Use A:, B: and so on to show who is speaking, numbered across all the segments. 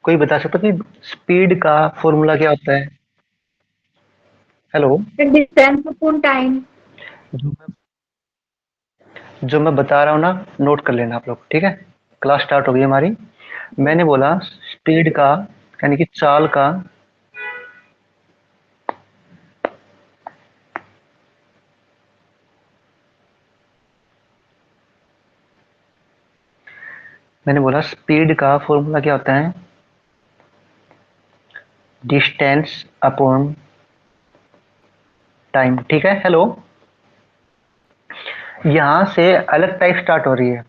A: कोई बता सकता है कि स्पीड का फॉर्मूला क्या होता है? हेलो।
B: Distance upon time.
A: जो मैं जो मैं बता रहा हूँ ना, नोट कर लेना आप लोग, ठीक है? क्लास स्टार्ट हो गई हमारी। मैंने बोला स्पीड का यानी कि चाल का मैंने बोला स्पीड का फॉर्मूला क्या होता है? डिस्टेंस अपॉन टाइम, ठीक है? हेलो। यहाँ से अलग टाइप स्टार्ट हो रही है,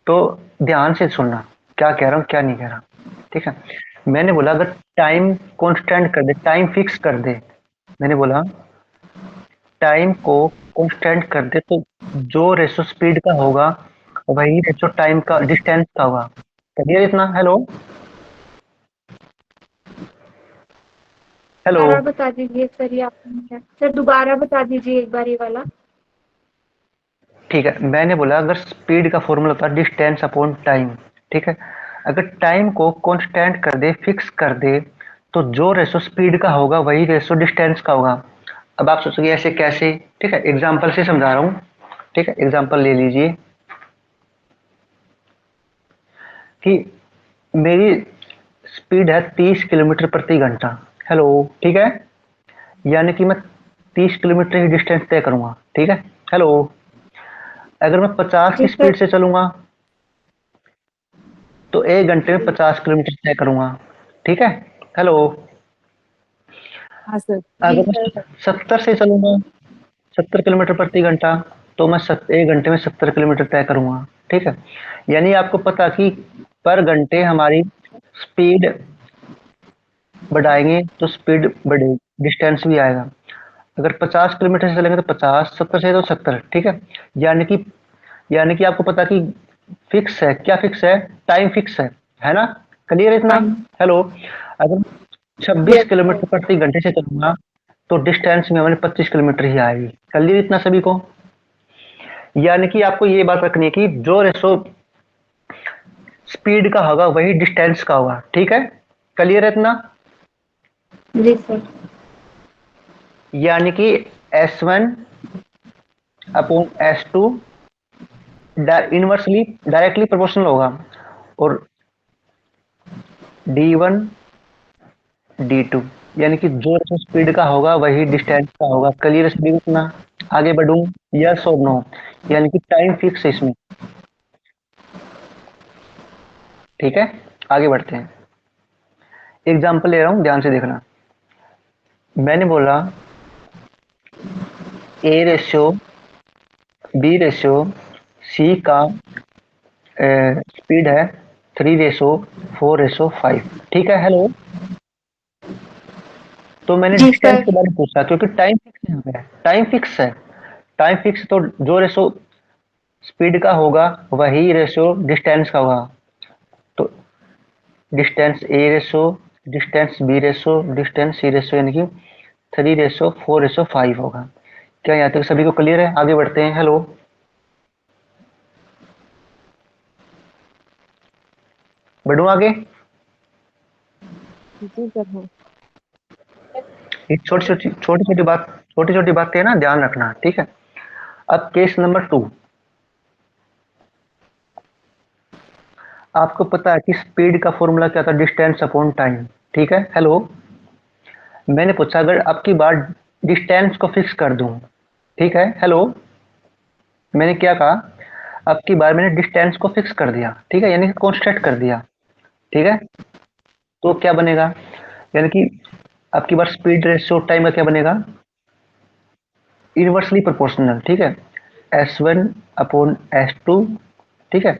A: तो ध्यान से सुनना क्या कह रहा हूँ क्या नहीं कह रहा, ठीक है? मैंने बोला अगर टाइम कांस्टेंट कर दे, टाइम फिक्स कर दे, मैंने बोला टाइम को कांस्टेंट कर दे, तो जो रेशो स्पीड का होगा वही रेशो टाइम का डिस्टेंस का होगा। क्लियर इतना? हेलो। हेलो।
B: दोबारा बता दीजिए सर, ये आपने क्या सर, दोबारा बता दीजिए एक बार ये वाला।
A: ठीक है, मैंने बोला अगर स्पीड का फॉर्मूला होता है डिस्टेंस अपॉन टाइम, ठीक है? अगर टाइम को कांस्टेंट कर दे, फिक्स कर दे, तो जो रेशो स्पीड का होगा वही रेशो डिस्टेंस का होगा। अब आप सोचोगे ऐसे कैसे? ठीक है, एग्जांपल से समझा रहा हूँ। ठीक है, एग्जांपल ले लीजिए कि मेरी स्पीड है 30 किलोमीटर प्रति घंटा। हेलो। ठीक है, यानी कि मैं 30 किलोमीटर ही डिस्टेंस तय करूंगा, ठीक है? हेलो। अगर मैं 50 की
B: जी सर।
A: स्पीड से चलूंगा तो 1 घंटे में 50 किलोमीटर तय करूंगा, ठीक है? हेलो।
C: हाँ सर।
B: जी
A: अगर मैं
B: सर।
A: 70 से चलूंगा, 70 किलोमीटर प्रति घंटा, तो मैं 1 घंटे में 70 किलोमीटर तय करूंगा, ठीक है? यानी आपको पता कि पर घंटे हमारी स्पीड बढ़ाएंगे तो स्पीड बढ़ेगी, डिस्टेंस भी आएगा। अगर 50 किलोमीटर से चलेंगे तो 50, 70 से तो 70, ठीक है? यानी कि यानी कि आपको पता कि फिक्स है, क्या फिक्स है? टाइम फिक्स है ना? क्लियर इतना?
B: टाइम।
A: हेलो। अगर 26
B: यस सर।
A: किलोमीटर प्रति घंटे से चलूंगा तो डिस्टेंस में हमारे 25 किलोमीटर ही आएगी। क्लियर इतना सभी को? यानी कि आपको ये बात रखनी है कि जो रेशो स्पीड का होगा वही डिस्टेंस का होगा, ठीक है? क्लियर है इतना?
B: जी सर।
A: यानी कि S1 upon S2 inversely directly proportional होगा, और D1 D2, यानी कि जो स्पीड का होगा वही डिस्टेंस का होगा। क्लियर स्पीड इतना? आगे बढ़ूं? यस और नो? यानी कि टाइम फिक्स है इसमें, ठीक है? आगे बढ़ते हैं, एग्जांपल ले रहा हूं, ध्यान से देखना। मैंने बोला A ratio B ratio C का स्पीड है 3:4:5, ठीक है? हेलो। तो मैंने
B: जी
A: डिस्टेंस
B: सर।
A: के बारे में पूछा क्योंकि टाइम फिक्स है, यहाँ पे टाइम फिक्स है। टाइम फिक्स तो जो रेशो स्पीड का होगा वही रेशो डिस्टेंस का होगा। तो distance A ratio, distance B ratio, distance C ratio, यानी कि 3:4:5 होगा। क्या यहाँ तक सभी को क्लियर है? आगे बढ़ते हैं। हेलो। बढ़ू आगे?
C: जी सर। हाँ।
A: ये छोटी छोटी बातें है ना, ध्यान रखना, ठीक है? अब केस नंबर 2। आपको पता है कि स्पीड का फॉर्मूला क्या था? डिस्टेंस अपॉन टाइम, ठीक है? हेलो। मैंने पूछा अगर अब की बार डिस्टेंस को फिक्स कर दूं, ठीक है? हेलो। मैंने क्या कहा? अब की बार मैंने डिस्टेंस को फिक्स कर दिया, ठीक है? यानी कि कांस्टेंट कर दिया, ठीक है? तो क्या बनेगा? यानी कि अब की बार स्पीड रेशियो टाइम का क्या बनेगा? इनवर्सली प्रोपोर्शनल, ठीक है? S1 अपॉन S2, ठीक है?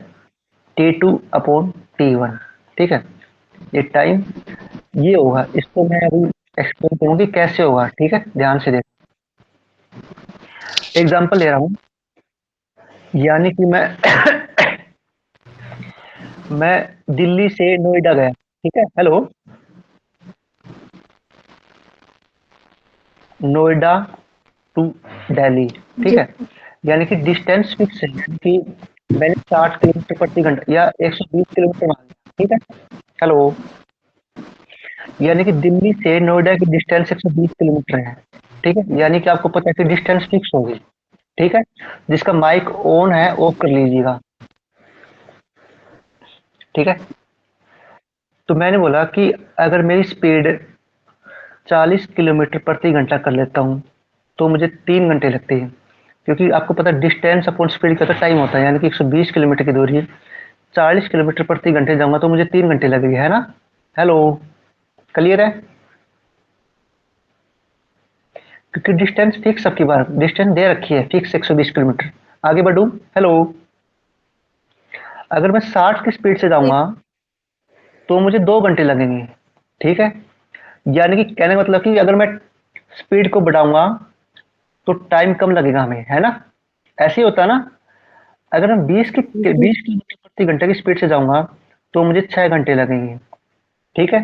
A: T2 अपॉन T1, ठीक है? ये टाइम ये होगा, इसको मैं अभी एक्सप्लेन करूंगी कैसे होगा, ठीक है? ध्यान से देख। एग्जांपल ले रहा हूं, यानी कि मैं दिल्ली से नोएडा गया, ठीक है? हेलो। नोएडा टू दिल्ली, ठीक
B: जी।
A: है? यानी कि डिस्टेंस फिक्स है, यानी कि मैंने 60 किलोमीटर प्रति घंटा या 120 किलोमीटर मान लिया, ठीक है? हेलो। यानी कि दिल्ली से नोएडा की डिस्टेंस 120 किलोमीटर है। ठीक है, यानी कि आपको पता है कि डिस्टेंस फिक्स होगी। ठीक है, जिसका माइक ऑन है ऑफ कर लीजिएगा। ठीक है, तो मैंने बोला कि अगर मेरी स्पीड 40 किलोमीटर प्रति घंटा कर लेता हूँ तो मुझे 3 घंटे लगते हैं, क्योंकि आपको पता है डिस्टेंस अपॉन स्पीड का तो टाइम होता है, यानी कि 120 किलोमीटर की दूरी है, 40 किलोमीटर प्रति घंटे जाऊंगा तो मुझे 3 घंटे लगेंगे, है ना। हेलो, क्लियर है, क्योंकि डिस्टेंस फिक्स, आपकी बार डिस्टेंस दे रखी है फिक्स 120 किलोमीटर। आगे बढ़ू। हेलो, अगर मैं 60 की स्पीड से जाऊंगा तो मुझे 2 घंटे लगेंगे। ठीक है, यानी कि कहने का मतलब कि अगर मैं स्पीड को बढ़ाऊंगा तो टाइम कम लगेगा हमें, है ना। ऐसे ही होता है ना, अगर मैं 20 किलोमीटर प्रति घंटे की स्पीड से जाऊंगा तो मुझे 6 घंटे लगेंगे। ठीक है,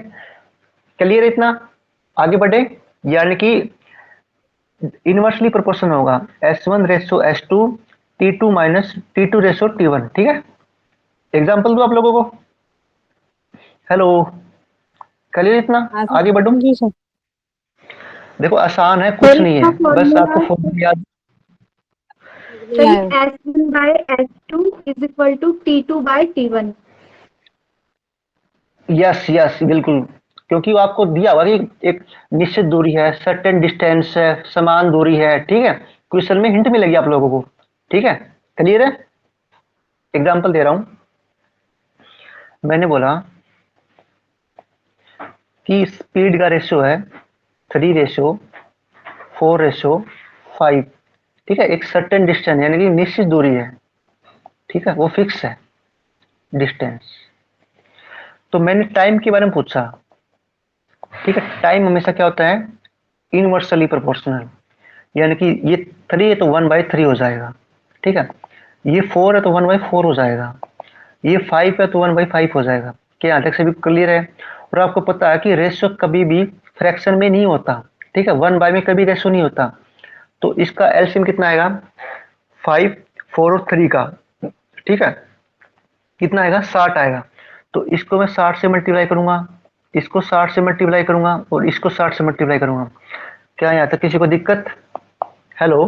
A: क्लियर है इतना। आगे बढ़े, यानी कि इनवर्सली प्रोपोर्शन होगा S1:S2 T2 माइनस T2:T1। ठीक है, एग्जाम्पल दो आप लोगों को। हेलो, क्लियर इतना।
C: हाँ सर।
A: आगे बढ़ूं।
C: जी सर।
A: देखो आसान है, कुछ
B: सर
A: नहीं
B: इसका
A: है, बस आपको
B: फॉर्मूला,
A: फॉर्मूला याद।
C: नहीं
B: सर
C: आया।
B: S1/S2 is equal to T2/T1।
A: Yes yes, बिल्कुल, क्योंकि वो आपको दिया हुआ कि एक निश्चित दूरी है, सर्टेन डिस्टेंस है, समान दूरी है। ठीक है, क्वेश्चन में हिंट मिलेगी आप लोगों को। ठीक है, क्लियर है। एग्जाम्पल दे रहा हूं। मैंने बोला कि स्पीड का रेशियो है 3:4:5। ठीक है, एक सर्टेन डिस्टेंस यानी कि निश्चित दूरी है। ठीक है, वो फिक्स है डिस्टेंस। तो मैंने टाइम के बारे में पूछा। ठीक है, टाइम हमेशा क्या होता है, इनवर्सली प्रोपोर्शनल, यानी कि ये 3 है तो 1/3 हो जाएगा। ठीक है, ये 4 है तो 1/4 हो जाएगा, ये 5 है तो 1/5 हो जाएगा। क्या यहाँ तक सभी क्लियर है। और आपको पता है कि रेशियो कभी भी फ्रैक्शन में नहीं होता। ठीक है, 1/, में कभी रेशियो नहीं होता। तो इसका एलसीएम कितना आएगा, 5, 4 और 3 का। ठीक है, कितना आएगा, 60 आएगा। तो इसको मैं 60 से मल्टीप्लाई करूंगा, इसको 60 से मल्टीप्लाई करूंगा और इसको 60 से मल्टीप्लाई करूंगा। क्या यहाँ तक किसी को दिक्कत। Hello,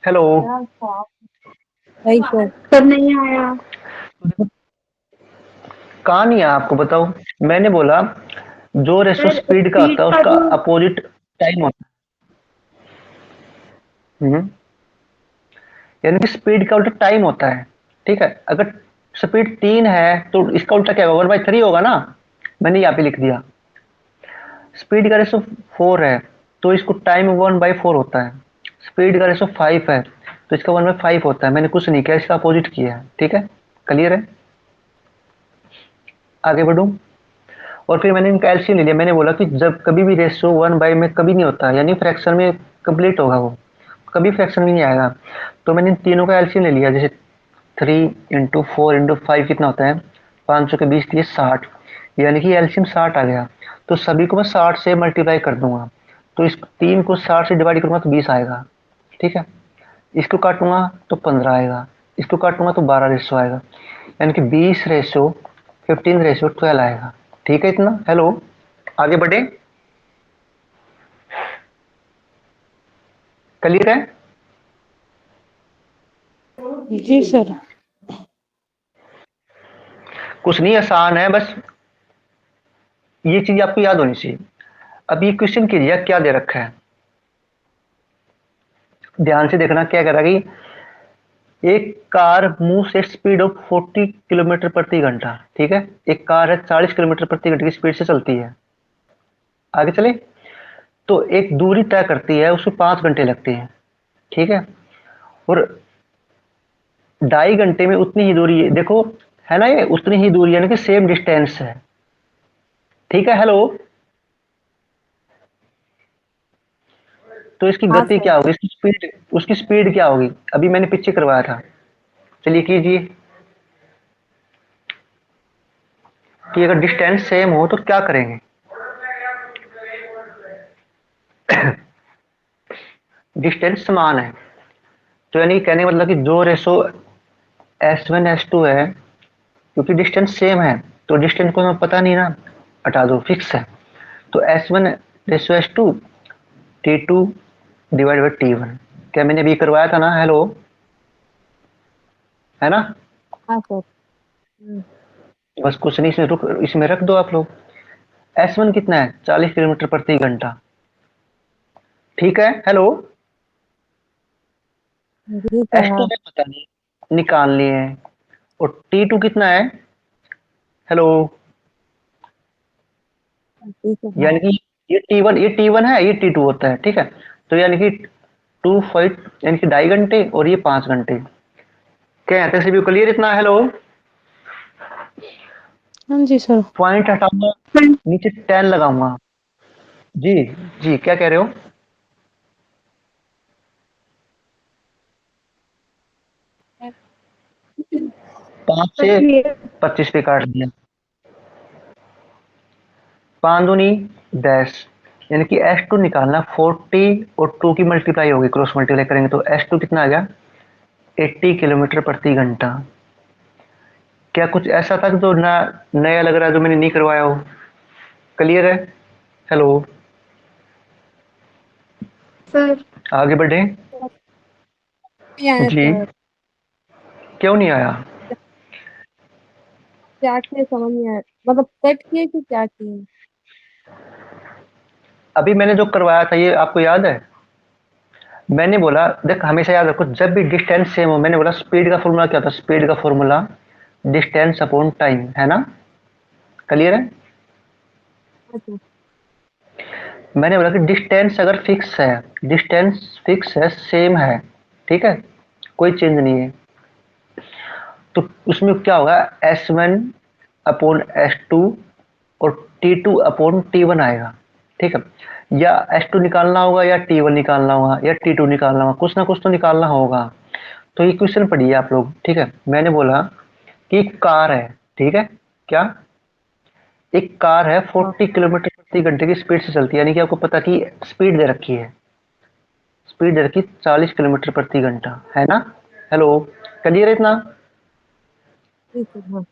A: hello.
C: नहीं सर।
B: सर नहीं आया।
A: कहाँ नहीं है आपको बताओ। मैंने बोला जो रेशो
B: सर
A: स्पीड का
B: स्पीड
A: होता है
B: का
A: उसका
B: जो,
A: अपोजिट टाइम होता है। यानी कि स्पीड का उल्टा टाइम होता है। ठीक है, अगर स्पीड 3 है तो इसका उल्टा क्या होगा, 1/3 होगा ना। मैंने यहाँ पे लिख दिया। स्पीड का रेशो 4 है तो इसको टाइम 1/4 होता है। स्पीड का रेशो 5 है तो इसका 1/5 होता है। मैंने कुछ नहीं किया, इसका अपोजिट किया है। ठीक है, क्लियर है। आगे बढ़ूं। और फिर मैंने इनका एलसीएम ले लिया। मैंने बोला कि जब कभी भी रेशियो 1/, में कभी नहीं होता, यानी फ्रैक्शन में कंप्लीट होगा वो, कभी फ्रैक्शन में नहीं आएगा। तो मैंने इन तीनों का एलसीएम ले लिया। जैसे 3 × 4 × 5 कितना होता है, 500 के 20 दिए 60, यानी कि एलसीएम 60 आ गया। तो सभी को मैं 60 से मल्टीप्लाई कर दूंगा। तो इस 3 को 60 से डिवाइड करूंगा तो 20 आएगा। ठीक है, इसको काटूंगा तो 15 आएगा, इसको काटूंगा तो 12 रेशो आएगा, यानी कि 20:15:12 आएगा। ठीक है इतना। हेलो, आगे बढ़े, क्लियर है।
C: जी सर।
A: कुछ नहीं, आसान है, बस ये चीज आपको याद होनी चाहिए। अब ये क्वेश्चन कीजिए क्या दे रखा है, ध्यान से देखना। क्या कह रहा है कि एक कार मूव से स्पीड ऑफ 40 किलोमीटर प्रति घंटा। ठीक है, एक कार है 40 किलोमीटर प्रति घंटे की स्पीड से चलती है। आगे चले, तो एक दूरी तय करती है, उसमें 5 घंटे लगते हैं। ठीक है, और 2.5 घंटे में उतनी ही दूरी है, देखो है ना, ये उतनी ही दूरी यानी कि सेम डिस्टेंस है। ठीक है, हेलो। तो इसकी
C: हाँ
A: गति
C: सर।
A: क्या होगी, इसकी स्पीड, उसकी स्पीड क्या होगी, अभी मैंने पीछे करवाया था। चलिए कीजिए कि अगर डिस्टेंस सेम हो तो क्या करेंगे। डिस्टेंस समान है तो यानी कि कहने का मतलब कि जो रेशो S1:S2 है क्योंकि डिस्टेंस सेम है तो डिस्टेंस को हमें पता नहीं ना, हटा दो, फिक्स है। तो S1 ratio S2 T2 divide by T1। क्या मैंने अभी करवाया था ना? हेलो, है ना?
C: हाँ सर।
A: बस कुछ नहीं, इसमें रख दो आप लोग। S1 कितना है? 40 किलोमीटर प्रति घंटा। ठीक है, हेलो।
C: जी सर।
A: S2
C: हाँ
A: में पता नहीं, निकाल लिए हैं। और T2 कितना है? हेलो।
C: ठीक है। हाँ
A: यानी कि ये T1 है, ये T2 होता है, ठीक है। तो यानी कि 2 5, यानी कि 2.5 घंटे, और ये 5 घंटे। क्या यहाँ तक से भी क्लियर इतना? हेलो।
C: हाँ जी सर।
A: पॉइंट हटाऊंगा, नीचे 10 लगाऊंगा। जी, जी क्या कह रहे हो? 5
B: सर
A: से
B: क्लियर।
A: 25 पे काट दिया। 5 दूनी 10, यानी कि S2 निकालना 40 और 2 की मल्टीप्लाई होगी, क्रॉस मल्टीप्लाई करेंगे तो S2 कितना आ गया? 80 किलोमीटर प्रति घंटा। क्या कुछ ऐसा था जो ना नया लग रहा है, जो मैंने नहीं करवाया हो? क्लियर है? हेलो।
B: सर
A: आगे बढ़े।
C: नहीं आया
A: जी,
C: सर।
A: क्यों नहीं आया?
C: क्या किए समझ नहीं आया, मतलब कट किए कि क्या किए?
A: अभी मैंने जो करवाया था ये आपको याद है? मैंने बोला देख, हमेशा याद रखो, जब भी डिस्टेंस सेम हो, मैंने बोला स्पीड का फॉर्मूला क्या होता है? स्पीड का फॉर्मूला डिस्टेंस अपॉन टाइम, है ना? क्लियर है?
C: अच्छा।
A: मैंने बोला कि डिस्टेंस अगर फिक्स है, डिस्टेंस फिक्स है, सेम है, ठीक है, कोई चेंज नहीं है, तो उसमें क्या होगा? S1 अपॉन S2 और T2 अपॉन T1 आएगा, ठीक है। या S2 निकालना होगा, या T1 निकालना होगा, या T2 निकालना होगा, कुछ ना कुछ तो निकालना होगा। तो ये क्वेश्चन पढ़िए आप लोग, ठीक है। मैंने बोला कि एक कार है, ठीक है। क्या? एक कार है,
C: हाँ
A: 40 किलोमीटर प्रति घंटे की स्पीड से चलती है, यानी कि आपको पता कि स्पीड दे रखी है, स्पीड दे रखी 40 किलोमीटर प्रति घंटा, है ना? हेलो, क्लियर है इतना?
C: ठीक है। हाँ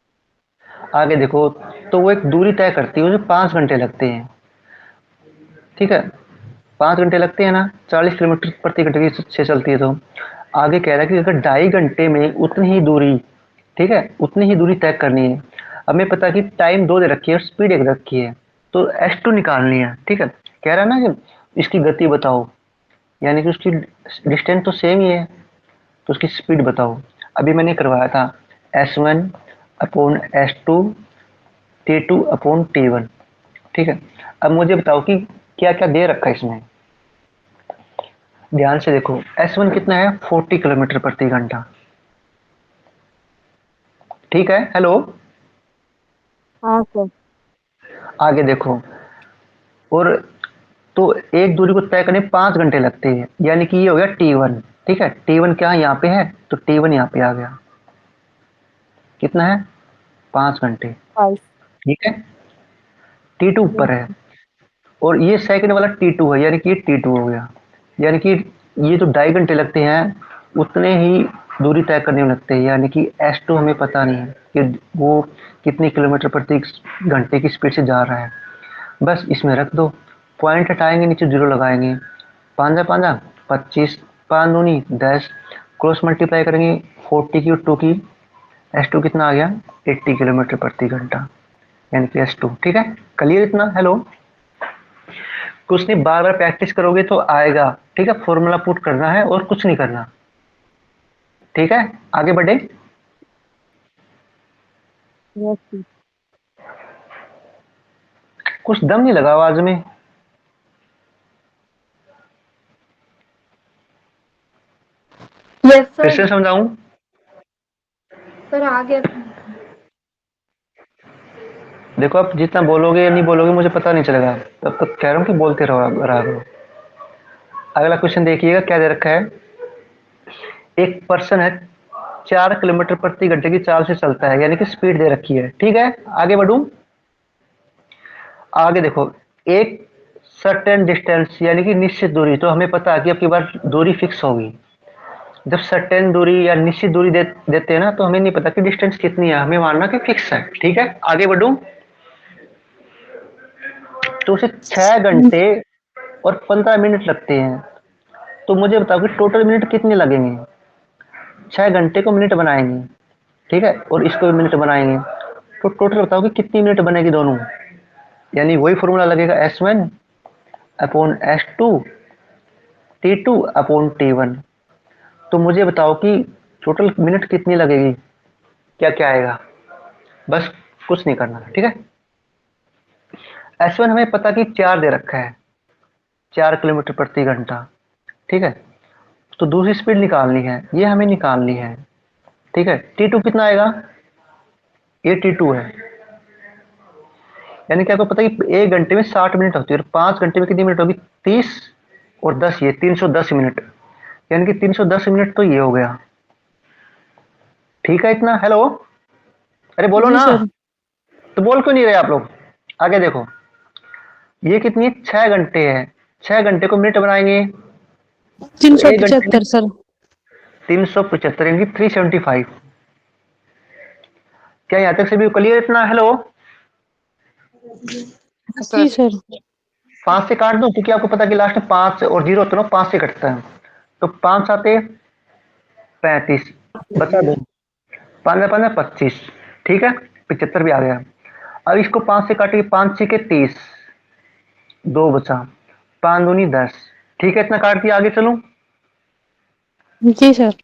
A: आगे देखो, तो वो एक दूरी तय करती है, मुझे 5 घंटे लगते हैं, ठीक है। 5 घंटे लगते हैं ना, 40 किलोमीटर प्रति घंटे की से चलती है तो। आगे कह रहा है कि अगर 2.5 घंटे में उतनी ही दूरी, ठीक है, उतनी ही दूरी तय करनी है। अब हमें पता है कि टाइम 2 दे रखी है और स्पीड 1 रखी है, तो S2 निकालनी है, ठीक है। कह रहा है ना कि इसकी गति बताओ, यानी कि उसकी डिस्टेंस तो सेम ही है, तो उसकी स्पीड बताओ। अभी मैंने करवाया था S1 upon S2 T2 upon T1, ठीक है। अब मुझे बताओ कि क्या क्या दे रखा है इसमें। ध्यान से देखो, S1 कितना है? 40 किलोमीटर प्रति घंटा, ठीक है। हेलो।
C: हाँ सर।
A: आगे देखो, और तो एक दूरी को तय करने 5 घंटे लगते हैं, यानी कि ये हो गया T1, ठीक है। T1 क्या यहाँ पे है, तो T1 यहाँ पे आ गया, कितना है? 5 घंटे,
C: 5।
A: ठीक है। T2 ऊपर है, और ये सेकंड वाला T2 है, यानी कि ये T2 हो गया। यानी कि ये जो 2.5 घंटे लगते हैं, उतने ही दूरी तय करने में लगते हैं, यानी कि S2 हमें पता नहीं है कि वो कितनी किलोमीटर प्रति घंटे की स्पीड से जा रहा है। बस इसमें रख दो, पॉइंट हटाएंगे, नीचे जीरो लगाएंगे। पाँच पाँजा 25, 5 दूनी 10, क्रॉस मल्टीप्लाई करेंगे 40 की और 2 की, S2 कितना आ गया? 80 किलोमीटर प्रति घंटा, यानी कि S2, ठीक है। क्लियर इतना? हेलो। कुछ नहीं, बार बार प्रैक्टिस करोगे तो आएगा, ठीक है। फॉर्मूला पुट करना है और कुछ नहीं करना, ठीक है। आगे बढ़े।
C: यस ठीक।
A: कुछ दम नहीं लगा आवाज में।
B: यस
A: फिर
B: सर।
A: से समझाऊं?
B: सर आ गया।
A: देखो, आप जितना बोलोगे या नहीं बोलोगे मुझे पता नहीं चलेगा, तब तक कह रहा हूँ कि बोलते रहा करो। अगला क्वेश्चन देखिएगा, क्या दे रखा है। एक पर्सन है, 4 किलोमीटर प्रति घंटे की चाल से चलता है, यानी कि स्पीड दे रखी है, ठीक है। आगे बढ़ूं। आगे देखो, एक सर्टेन डिस्टेंस, यानी कि निश्चित दूरी, तो हमें पता है कि अब की बार दूरी फिक्स होगी, जब सर्टेन दूरी या निश्चित दूरी देते हैं ना, तो हमें नहीं पता कि डिस्टेंस कितनी है, हमें मानना कि फिक्स है। ठीक है, आगे बढ़ूं। तो उसे 6 घंटे और 15 मिनट लगते हैं, तो मुझे बताओ कि टोटल मिनट कितने लगेंगे। 6 घंटे को मिनट बनाएंगे, ठीक है, और इसको भी मिनट बनाएंगे, तो टोटल बताओ कि कितनी मिनट बनेगी दोनों। यानी वही फॉर्मूला लगेगा S1 upon S2 T2 upon T1। तो मुझे बताओ कि टोटल मिनट कितनी लगेगी, क्या क्या आएगा। बस कुछ नहीं करना, ठीक है। S1 हमें पता कि 4 दे रखा है, 4 किलोमीटर प्रति घंटा, ठीक है। तो दूसरी स्पीड निकालनी है, ये हमें निकालनी है, ठीक है। T2 कितना आएगा, ये T2 है। यानी कि आपको पता है कि 1 घंटे में 60 मिनट होती है, और 5 घंटे में कितनी मिनट होगी, 30 और 10, ये 310 मिनट। यानी कि 310 मिनट तो ये हो गया, ठीक है इतना। हेलो, अरे बोलो
C: जी
A: ना,
C: सर।
A: तो बोल क्यों नहीं रहे आप लोग। आगे देखो, ये कितनी 6 घंटे है, 6 घंटे को मिनट बनाएंगे,
C: तीन
A: तो
C: सौ
A: 1 घंटे में
C: पिछहत्तर सर।
A: 375 यानी 375। क्या यहाँ तक सभी क्लियर इतना। हेलो,
C: जी सर।
A: 5 से काट दूं, क्योंकि आपको पता है कि लास्ट में 5 और 0 होता है ना, 5 से कटता है। तो 5 आते 35, बचा दो, 5 5 25, ठीक है, 75 भी आ गया। अब इसको 5 से काटिए, 5 6 के 30, 2 बचा, 5 दूनी 10, ठीक है, इतना काट दिया। आगे चलूं,
C: जी सर।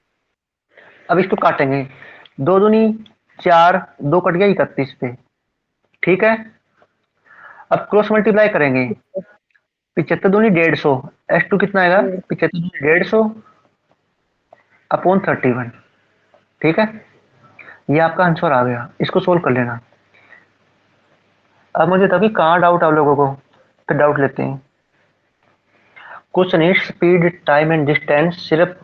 A: अब इसको काटेंगे, 2 दूनी 4, 2 कट गया 31 पे, ठीक है। अब क्रॉस मल्टीप्लाई करेंगे, 75 दूनी 150, S2 कितना आएगा, 75 दूनी 150 अपॉन 31, ठीक है। ये आपका आंसर आ गया, इसको सोल्व कर लेना। अब मुझे तभी कहाँ डाउट आप लोगों को, तो डाउट लेते हैं। कुछ नहीं, स्पीड टाइम एंड डिस्टेंस, सिर्फ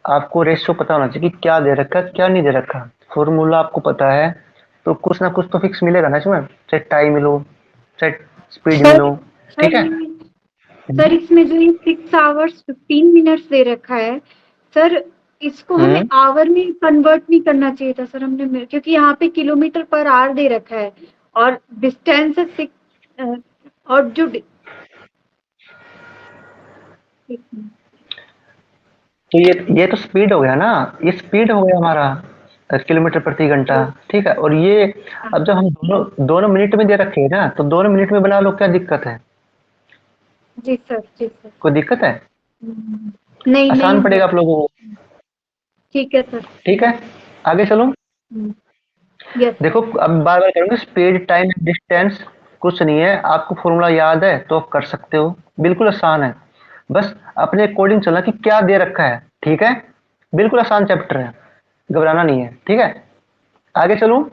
A: आपको रेशियो पता होना चाहिए कि क्या दे रखा है क्या नहीं दे रखा। फॉर्मूला आपको पता है तो कुछ ना कुछ तो फिक्स मिलेगा ना इसमें, चाहे टाइम मिलो चाहे स्पीड
B: सर
A: मिलो, ठीक
B: सर
A: है।
B: ये सर इसमें जो ये 6 hours 15 minutes दे रखा है सर, इसको हमें
A: हम्म
B: आवर में कन्वर्ट नहीं करना चाहिए था सर हमने, क्योंकि यहाँ पे किलोमीटर पर आवर दे रखा है और डिस्टेंस है 6 और जो एक मिनट।
A: तो ये तो स्पीड हो गया ना, ये स्पीड हो गया हमारा, किलोमीटर प्रति घंटा,
B: हाँ
A: ठीक है। और ये
B: हाँ,
A: अब जब हम दोनों दोनों मिनट में दे रखे हैं ना, तो दोनों मिनट में बना लो, क्या दिक्कत है,
B: जी सर जी सर।
A: कोई दिक्कत है।
B: नहीं नहीं
A: आसान पड़ेगा
B: सर।
A: आप लोगों को,
B: ठीक है सर।
A: ठीक है। आगे चलो,
B: यस सर।
A: देखो अब बार बार करूंगा, स्पीड टाइम डिस्टेंस कुछ नहीं है, आपको फॉर्मूला याद है तो आप कर सकते हो, बिल्कुल आसान है। बस अपने अकॉर्डिंग चलना कि क्या दे रखा है, ठीक है। बिल्कुल आसान चैप्टर है, घबराना नहीं है, ठीक है। आगे चलूं,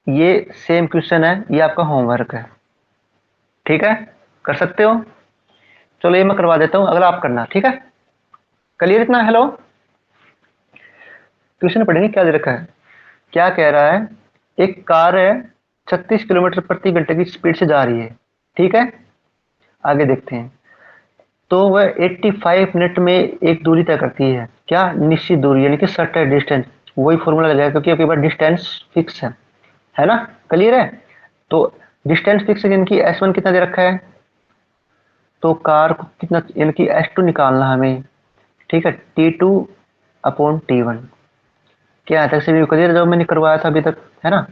A: ये सेम क्वेश्चन है, ये आपका होमवर्क है, ठीक है, कर सकते हो। चलो ये मैं करवा देता हूँ, अगला आप करना, ठीक है। क्लियर इतना। हेलो, क्वेश्चन पढ़ेंगे क्या दे रखा है। क्या कह रहा है, एक कार है, 36 किलोमीटर प्रति घंटे की स्पीड से जा रही है, ठीक है। आगे देखते हैं, तो वह 85 मिनट में एक दूरी तय करती है, क्या, निश्चित दूरी, यानी कि सर्टेन डिस्टेंस। वही फॉर्मूला लगाएगा क्योंकि आपके पास डिस्टेंस फिक्स है ना, क्लियर है। तो डिस्टेंस फिक्स है, यानी कि S1 कितना दे रखा है, तो कार को कितना, यानी कि S2 निकालना हमें, ठीक है, T2 अपॉन T1। क्या यहाँ तक से भी क्लियर, जो मैंने करवाया था अभी तक, है ना।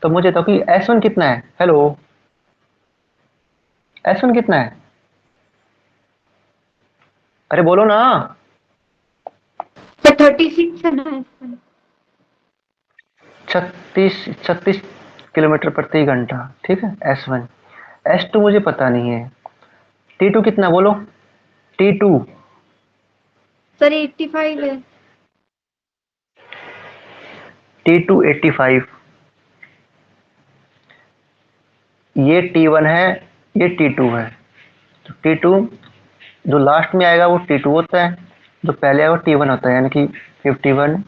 A: तो मुझे तो कि S1 कितना है, हेलो, S1 कितना है, अरे बोलो ना।
B: सर 36 है ना इसमें?
A: 36 किलोमीटर प्रति घंटा, ठीक है, S1। S2 मुझे पता नहीं है, T2 कितना बोलो, T2,
B: सर 85 है।
A: T2 85, ये T1 है, ये T2 है। तो T2 जो लास्ट में आएगा वो T2 होता है, जो पहले आएगा वो T1 होता है, यानी कि 51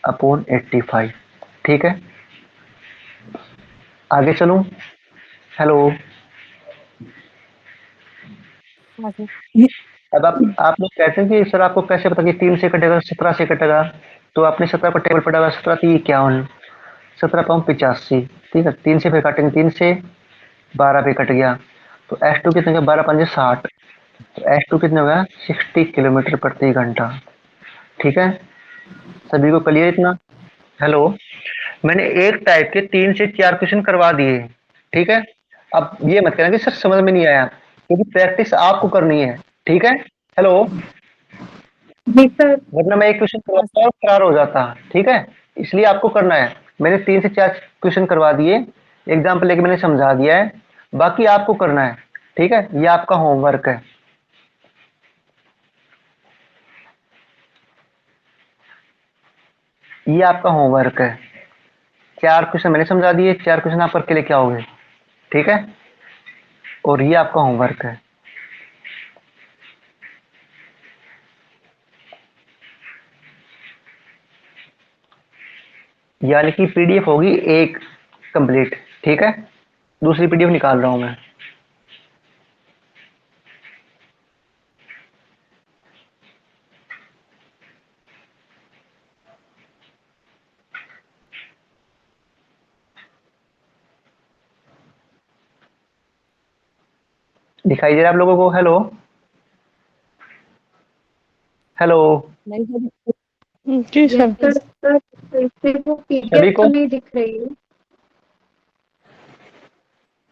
A: अपॉन 85, ठीक है। आगे चलूं? हेलो।
C: हाँ सर।
A: अब आप लोग कहते हैं कि सर आपको कैसे पता कि 3 से कटेगा 17 से कटेगा? तो आपने 17 का टेबल पढ़ा हुआ, 17 3 51, 17 पाँव 85। ठीक है, 3 से फिर काटेंगे, 3 से 12 पे कट गया, तो S2 कितने का, 12 पंजे 60, तो S2 कितने होगा, 60 किलोमीटर प्रति घंटा। ठीक है, सभी को क्लियर इतना? हेलो। मैंने एक टाइप के 3 से 4 क्वेश्चन करवा दिए। ठीक है, अब ये मत कहना कि सर समझ में नहीं आया, क्योंकि प्रैक्टिस आपको करनी है। ठीक है, हेलो।
B: जी सर।
A: वरना मैं एक क्वेश्चन
C: हाँ
A: करवाता
C: सर।
A: और फरार हो जाता। ठीक है, इसलिए आपको करना है। मैंने 3 से 4 क्वेश्चन करवा दिए, एग्जाम्पल लेके मैंने समझा दिया है, बाकी आपको करना है। ठीक है, ये आपका होमवर्क है। ये आपका होमवर्क है। 4 क्वेश्चन मैंने समझा दिए, 4 क्वेश्चन आप करके लेके आओगे। ठीक है, और ये आपका होमवर्क है। यानी कि पीडीएफ होगी एक कंप्लीट। ठीक है, दूसरी पीडीएफ निकाल रहा हूं मैं। दिखाई दे रहा है आप लोगों को? Hello, hello.
C: नहीं सर।
D: जी
B: यस
D: सर।
B: सर। सर इसमें वो
A: सभी
B: पीडीएफ तो
A: को
B: नहीं दिख रही है।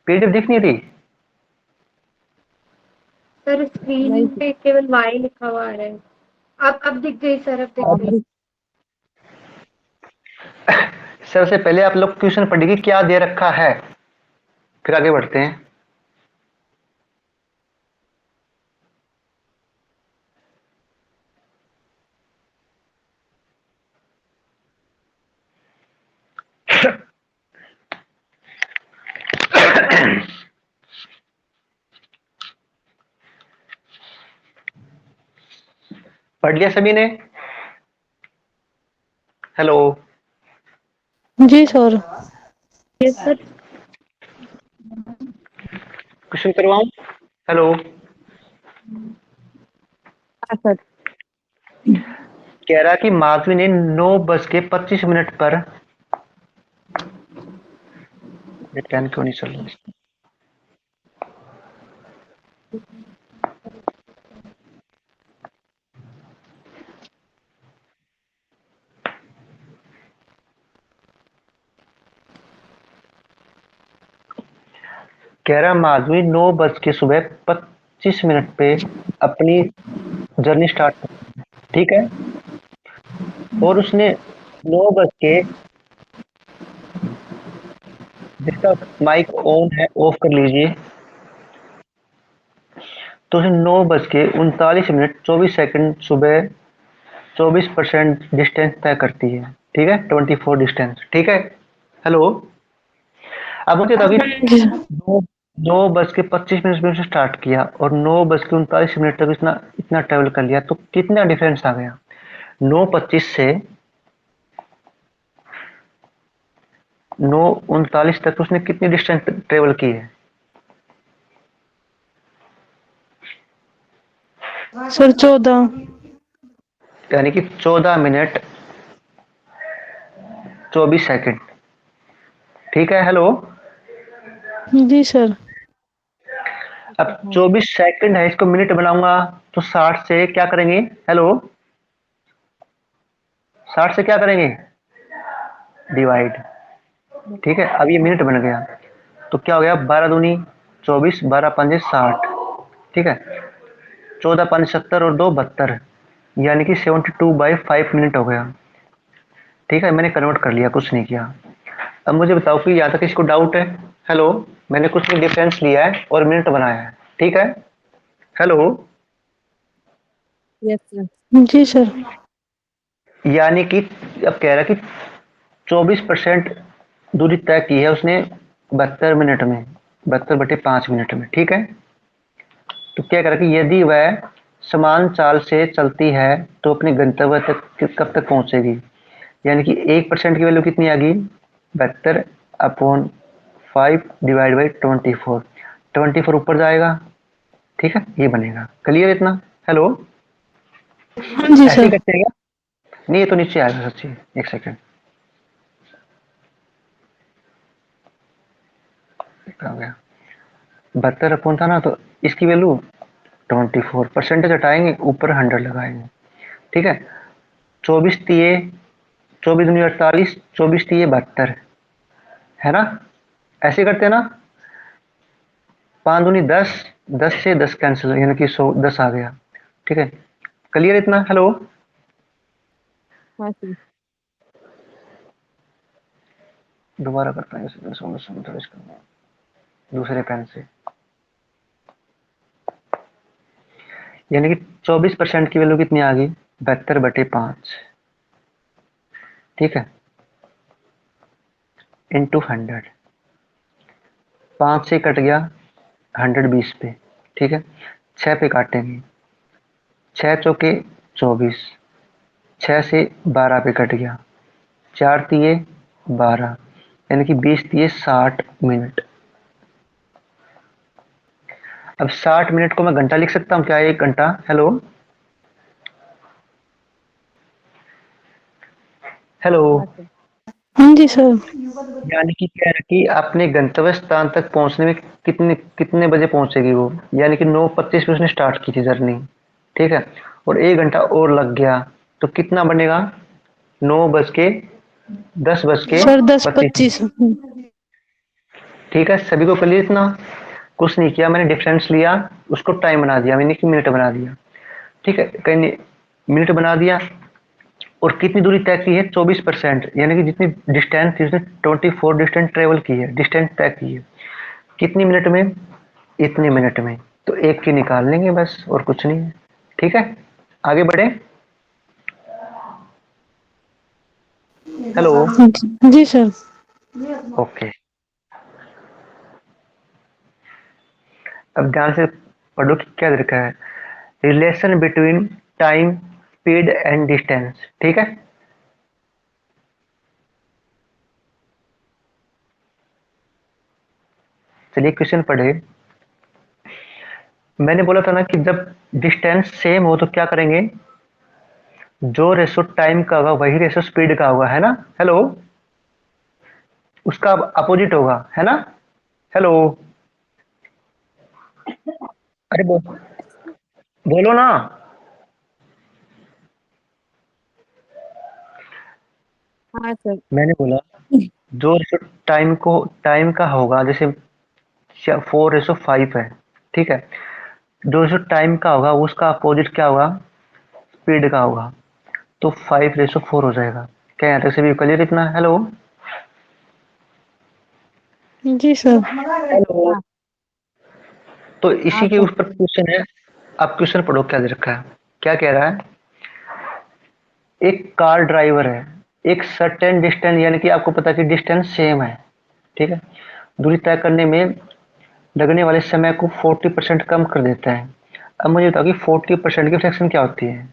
A: पीडीएफ दिख नहीं रही?
B: सर
C: नहीं
B: स्क्रीन
C: सर।
B: पे केवल वाई लिखा हुआ आ रहा है। अब दिख गई सर, अब दिख
C: अब
B: गई।
A: सबसे पहले आप लोग क्वेश्चन पढ़िए क्या दे रखा है, फिर आगे बढ़ते हैं। पढ़ लिया सभी ने? हेलो।
D: जी सर।
B: Yes sir.
A: क्वेश्चन करवाऊं? हेलो।
C: हाँ सर।
A: कह रहा कि माधवी ने 9:25 पर, ये पेन क्यों नहीं चल रहा? कह रहा माधवी 9:25 पे अपनी जर्नी स्टार्ट कर। ठीक है, और उसने 9 बज के, जिसका माइक ऑन है ऑफ कर लीजिए, तो उसने 9:39 24 सेकंड सुबह 24% डिस्टेंस तय करती है। ठीक है, 24 डिस्टेंस। ठीक है, हेलो। अब मुझे अभी
D: जी सर।
A: नौ 9:25 में से स्टार्ट किया और 9:39 तक इतना इतना ट्रेवल कर लिया, तो कितना डिफरेंस आ गया? 9:25 से 9:39 तक उसने कितनी डिस्टेंस ट्रेवल की है?
D: सर 14।
A: यानी कि 14 मिनट 24 सेकंड। ठीक है, हेलो।
D: जी सर।
A: अब 24 सेकंड है, इसको मिनट बनाऊंगा, तो 60 से क्या करेंगे? हेलो, 60 से क्या करेंगे? डिवाइड। ठीक है, अब ये मिनट बन गया, तो क्या हो गया? 12 दूनी 24, 12 पंजे 60। ठीक है, 14 पाँच 70 और 2 72, यानी कि 72/5 मिनट हो गया। ठीक है, मैंने कन्वर्ट कर लिया, कुछ नहीं किया। अब मुझे बताओ कि यहाँ तक किसको डाउट है? हेलो। मैंने कुछ नहीं, डिफरेंस लिया है और मिनट बनाया है। ठीक है, हेलो।
C: Yes sir.
D: जी सर।
A: यानी कि अब कह रहा है कि 24% दूरी तय की है उसने 72 मिनट में, 72/5 मिनट में। ठीक है, तो क्या कह रहा है कि यदि वह समान चाल से चलती है तो अपने गंतव्य तक कब तक पहुंचेगी? यानी कि 1% की वैल्यू कितनी आ गई? 72/5 5 डिवाइड बाई 24, 24 ऊपर जाएगा, ठीक है, ये बनेगा। क्लियर इतना? हेलो,
D: हाँ जी
A: ऐसे ही
D: सर।
A: करते हैं क्या? नहीं, ये तो नीचे आएगा सच्ची, एक सेकेंड, हो गया 72 अपॉन था ना, तो इसकी वैल्यू 24, परसेंटेज हटाएंगे, ऊपर 100 लगाएंगे, ठीक है। 24 तिये 24 दूनी 48, 24 तिये 72, है ना? ऐसे करते हैं ना, 5 दूनी 10, 10 से 10 कैंसिल, यानी कि 100, 10 आ गया, ठीक है। क्लियर इतना? हेलो,
C: हाँ सर।
A: दोबारा करता हूँ इसे, थोड़ा इसका दूसरे पेन से, यानी कि 24% की वैल्यू कितनी आ गई? 72/5, ठीक है, इंटू 100, 5 से कट गया 120 पे, ठीक है। 6 पे काटेंगे, 6 चौके 24, 6 से 12 पे कट गया, 4 तिये 12, यानी कि 20 तिये 60 मिनट। अब 60 मिनट को मैं घंटा लिख सकता हूँ क्या? 1 घंटा? हेलो, हेलो,
C: हाँ सर।
D: हाँ जी सर।
A: यानी कि क्या है कि अपने गंतव्य स्थान तक पहुंचने में कितने कितने बजे पहुंचेगी वो, यानी कि 9:25 पे उसने स्टार्ट की थी जर्नी, ठीक है, और 1 घंटा और लग गया, तो कितना बनेगा? 10 बज के
D: सर
A: 25 मिनट।
D: 10:25।
A: ठीक है, सभी को क्लियर इतना? कुछ नहीं किया मैंने, डिफरेंस लिया, उसको टाइम बना दिया, मैंने कि मिनट बना दिया, ठीक है, कहीं मिनट बना दिया, और कितनी दूरी तय की है? 24%, यानी कि जितनी डिस्टेंस थी उसने 24 डिस्टेंस ट्रेवल की है, डिस्टेंस तय की है, कितनी मिनट में? इतने मिनट में। तो एक की निकाल लेंगे बस, और कुछ नहीं है, ठीक है। आगे बढ़े। हेलो,
D: जी सर।
A: ओके, अब ध्यान से पढ़ो कि क्या लिखा है। Relation between time, speed and distance, ठीक है। चलिए क्वेश्चन पढ़े। मैंने बोला था ना कि जब डिस्टेंस सेम हो तो क्या करेंगे? जो रेशो टाइम का होगा वही रेशो स्पीड का होगा, है ना? हेलो, उसका अपोजिट होगा, है ना? हेलो, अरे बोलो ना।
C: हाँ सर।
A: मैंने बोला जो रेशो टाइम का होगा, जैसे 4:5 है, ठीक है, जो रेशो टाइम का होगा उसका अपोजिट क्या होगा? स्पीड का होगा, तो 5:4 हो जाएगा। क्या यहाँ तक से भी क्लियर इतना? हेलो,
D: जी सर।
A: हेलो,
C: हाँ।
A: तो
C: हाँ
A: इसी के
C: सर।
A: ऊपर क्वेश्चन है। अब क्वेश्चन पढ़ो क्या दे रखा है, क्या कह रहा है। एक कार ड्राइवर है, एक सर्टेन डिस्टेंस, यानी कि आपको पता है कि डिस्टेंस सेम है, ठीक है, दूरी तय करने में लगने वाले समय को 40% कम कर देता है। अब मुझे बताओ कि 40% की फ्रैक्शन क्या होती है?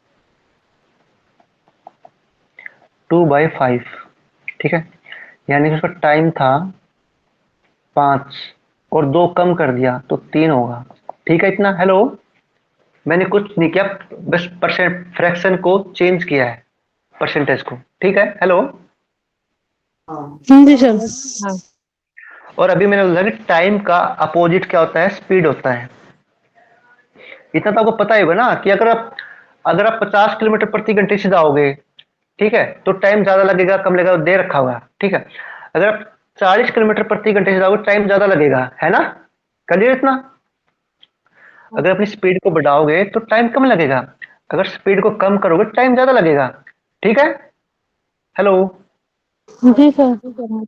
A: 2/5, ठीक है, यानी कि उसका टाइम था 5, और 2 कम कर दिया तो 3 होगा, ठीक है इतना? हेलो, मैंने कुछ नहीं किया, बस परसेंट फ्रैक्शन को चेंज किया है, परसेंटेज को, ठीक है। हेलो,
D: जी सर।
C: हाँ।
A: और अभी मैंने बोला कि टाइम का अपोजिट क्या होता है? स्पीड होता है। इतना तो आपको पता ही होगा ना कि अगर आप 50 किलोमीटर प्रति घंटे से जाओगे, ठीक है, तो टाइम ज्यादा लगेगा कम लगेगा दे रखा होगा, ठीक है। अगर आप 40 किलोमीटर प्रति घंटे से जाओगे टाइम ज्यादा लगेगा, है ना? क्लियर इतना?
C: हाँ
A: अगर अपनी स्पीड को बढ़ाओगे तो टाइम कम लगेगा, अगर स्पीड को कम करोगे टाइम ज्यादा लगेगा, ठीक है। हेलो,
D: जी सर।
C: जी सर। हाँ।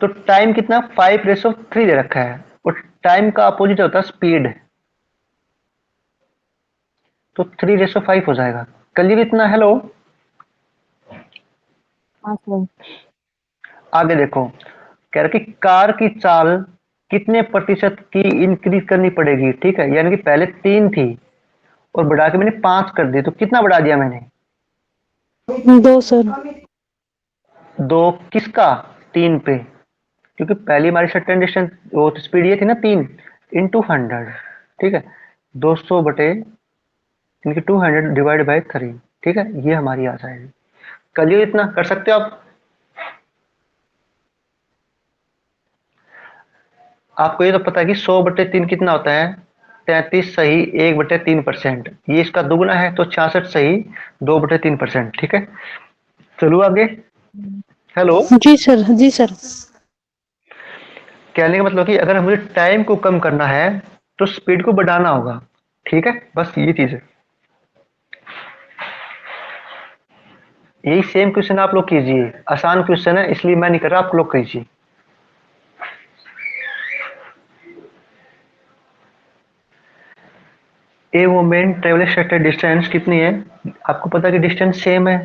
A: तो टाइम कितना? 5:3 दे रखा है, और टाइम का अपोजिट होता है स्पीड, तो 3:5 हो जाएगा। क्लियर इतना? हेलो,
C: हाँ सर।
A: आगे देखो, कह रहा कि कार की चाल कितने प्रतिशत की इंक्रीज करनी पड़ेगी, ठीक है, यानी कि पहले 3 थी और बढ़ा के मैंने 5 कर दी, तो कितना बढ़ा दिया मैंने?
D: 2 सर।
A: 2 किसका? 3 पे, क्योंकि पहली हमारी सर्टेन डिस्टेंस वो स्पीड ये थी ना 3 इंटू 100, ठीक है, 200 बटे इनकी 200 डिवाइड बाई 3, ठीक है, ये हमारी आ जाएगी। करिए, इतना कर सकते हो आप। आपको ये तो पता है कि 100 बटे 3 कितना होता है, 33 सही 1 बटे 3%, ये इसका दुगुना है तो 66 सही 2 बटे 3%, ठीक है। चलो आगे। हेलो।
D: जी सर, जी सर।
A: कहने का मतलब कि अगर मुझे टाइम को कम करना है तो स्पीड को बढ़ाना होगा, ठीक है, बस ये चीज है। यही सेम क्वेश्चन आप लोग कीजिए, आसान क्वेश्चन है इसलिए मैं नहीं कर रहा, आप लोग कीजिए। ए वुमेन ट्रेवल सर्टेन डिस्टेंस कितनी है, आपको पता है कि डिस्टेंस सेम है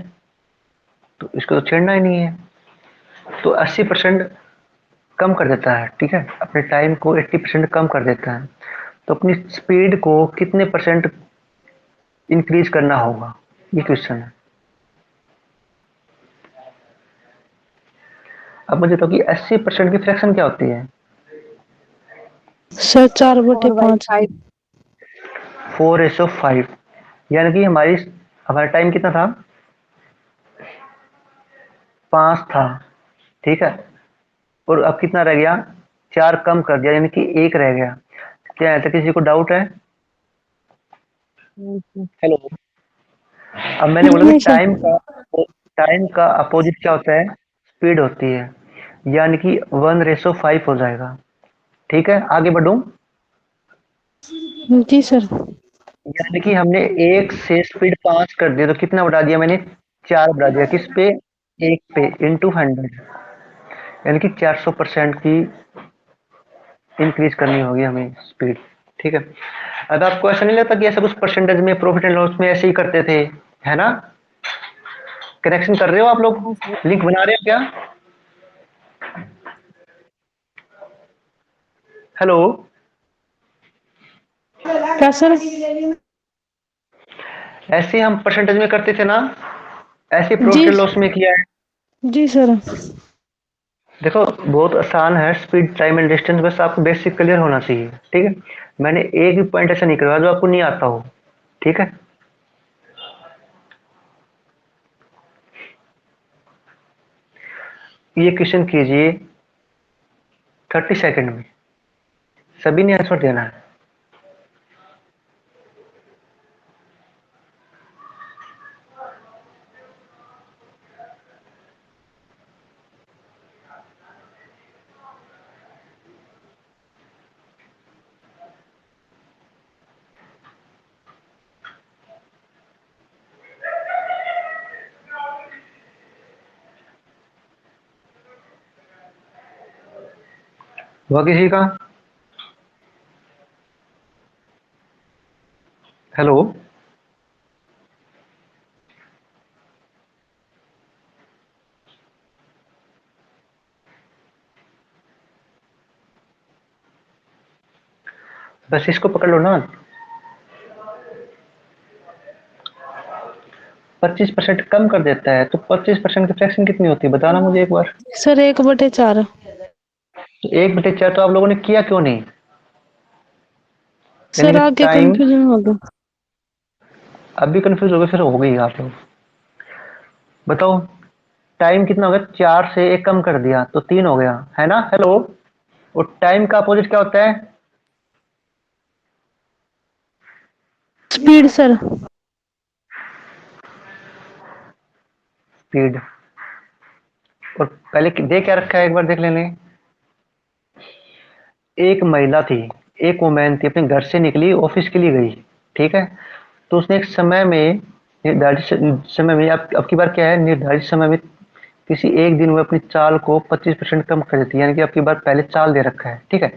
A: तो इसको तो छेड़ना ही नहीं है, तो 80% कम कर देता है, ठीक है, अपने टाइम को 80% कम कर देता है, तो अपनी स्पीड को कितने परसेंट इंक्रीज करना होगा, ये क्वेश्चन है। अब मुझे तो कि 80% की फ्रैक्शन क्या होती है।
D: सर 4 बटे 5।
C: 4/5।
A: 4:5, यानी कि हमारा टाइम कितना था, 5 था, ठीक है, और अब कितना रह गया, 4 कम कर दिया यानी कि 1 रह गया। क्या है, तो किसी को डाउट है। हेलो। अब मैंने बोला कि
D: नहीं सर।
A: टाइम का अपोजिट क्या होता है, स्पीड होती है, यानी कि 1:5 हो जाएगा, ठीक है। आगे बढ़ूं,
D: जी सर।
A: यानी कि हमने 1 से स्पीड 5 कर दिया तो कितना बढ़ा दिया मैंने, 4 बढ़ा दिया, किस पे, 1 पे इंटू 100, यानी कि 400% की इंक्रीज करनी होगी हमें स्पीड, ठीक है। अब आपको ऐसा नहीं लगता कि ऐसा कुछ परसेंटेज में प्रॉफिट एंड लॉस में ऐसे ही करते थे, है ना। करेक्शन कर रहे हो आप लोग,
C: हाँ सर।
A: लिंक बना रहे हो क्या। हेलो।
D: क्या सर?
A: ऐसे हम परसेंटेज में करते थे ना, ऐसे
D: जी।
A: प्रॉफिट एंड लॉस में किया है।
D: जी सर।
A: देखो बहुत आसान है, स्पीड टाइम एंड डिस्टेंस, बस आपको बेसिक क्लियर होना चाहिए, ठीक है। मैंने एक भी पॉइंट ऐसा नहीं करवाया जो आपको नहीं आता हो, ठीक है। ये क्वेश्चन कीजिए 30 सेकंड में, सभी ने आंसर देना है। हुआ किसी का। हेलो। बस इसको पकड़ लो ना। 25% कम कर देता है तो 25% की फ्रैक्शन कितनी होती है, बताना मुझे एक बार।
D: सर 1/4।
A: तो 1/4 तो आप लोगों ने किया क्यों नहीं, यानी
D: सर
A: कि
D: आगे
A: टाइम।
D: कंफ्यूजन हो गया।
A: अब भी कंफ्यूज हो गए, फिर हो गई आप लोग। बताओ, टाइम कितना हो गया, 4 से 1 कम कर दिया तो 3 हो गया, है ना। हेलो। और टाइम का अपोजिट क्या होता है,
D: स्पीड सर।
A: स्पीड। और पहले दे क्या रखा है एक बार देख लेने। एक महिला थी, एक वुमेन थी, अपने घर से निकली ऑफिस के लिए गई, ठीक है, तो उसने एक समय में, निर्धारित समय में, अब की बार क्या है, निर्धारित समय में किसी एक दिन में अपनी चाल को 25% कम कर देती है, यानी कि अब की बार पहले चाल दे रखा है, ठीक है,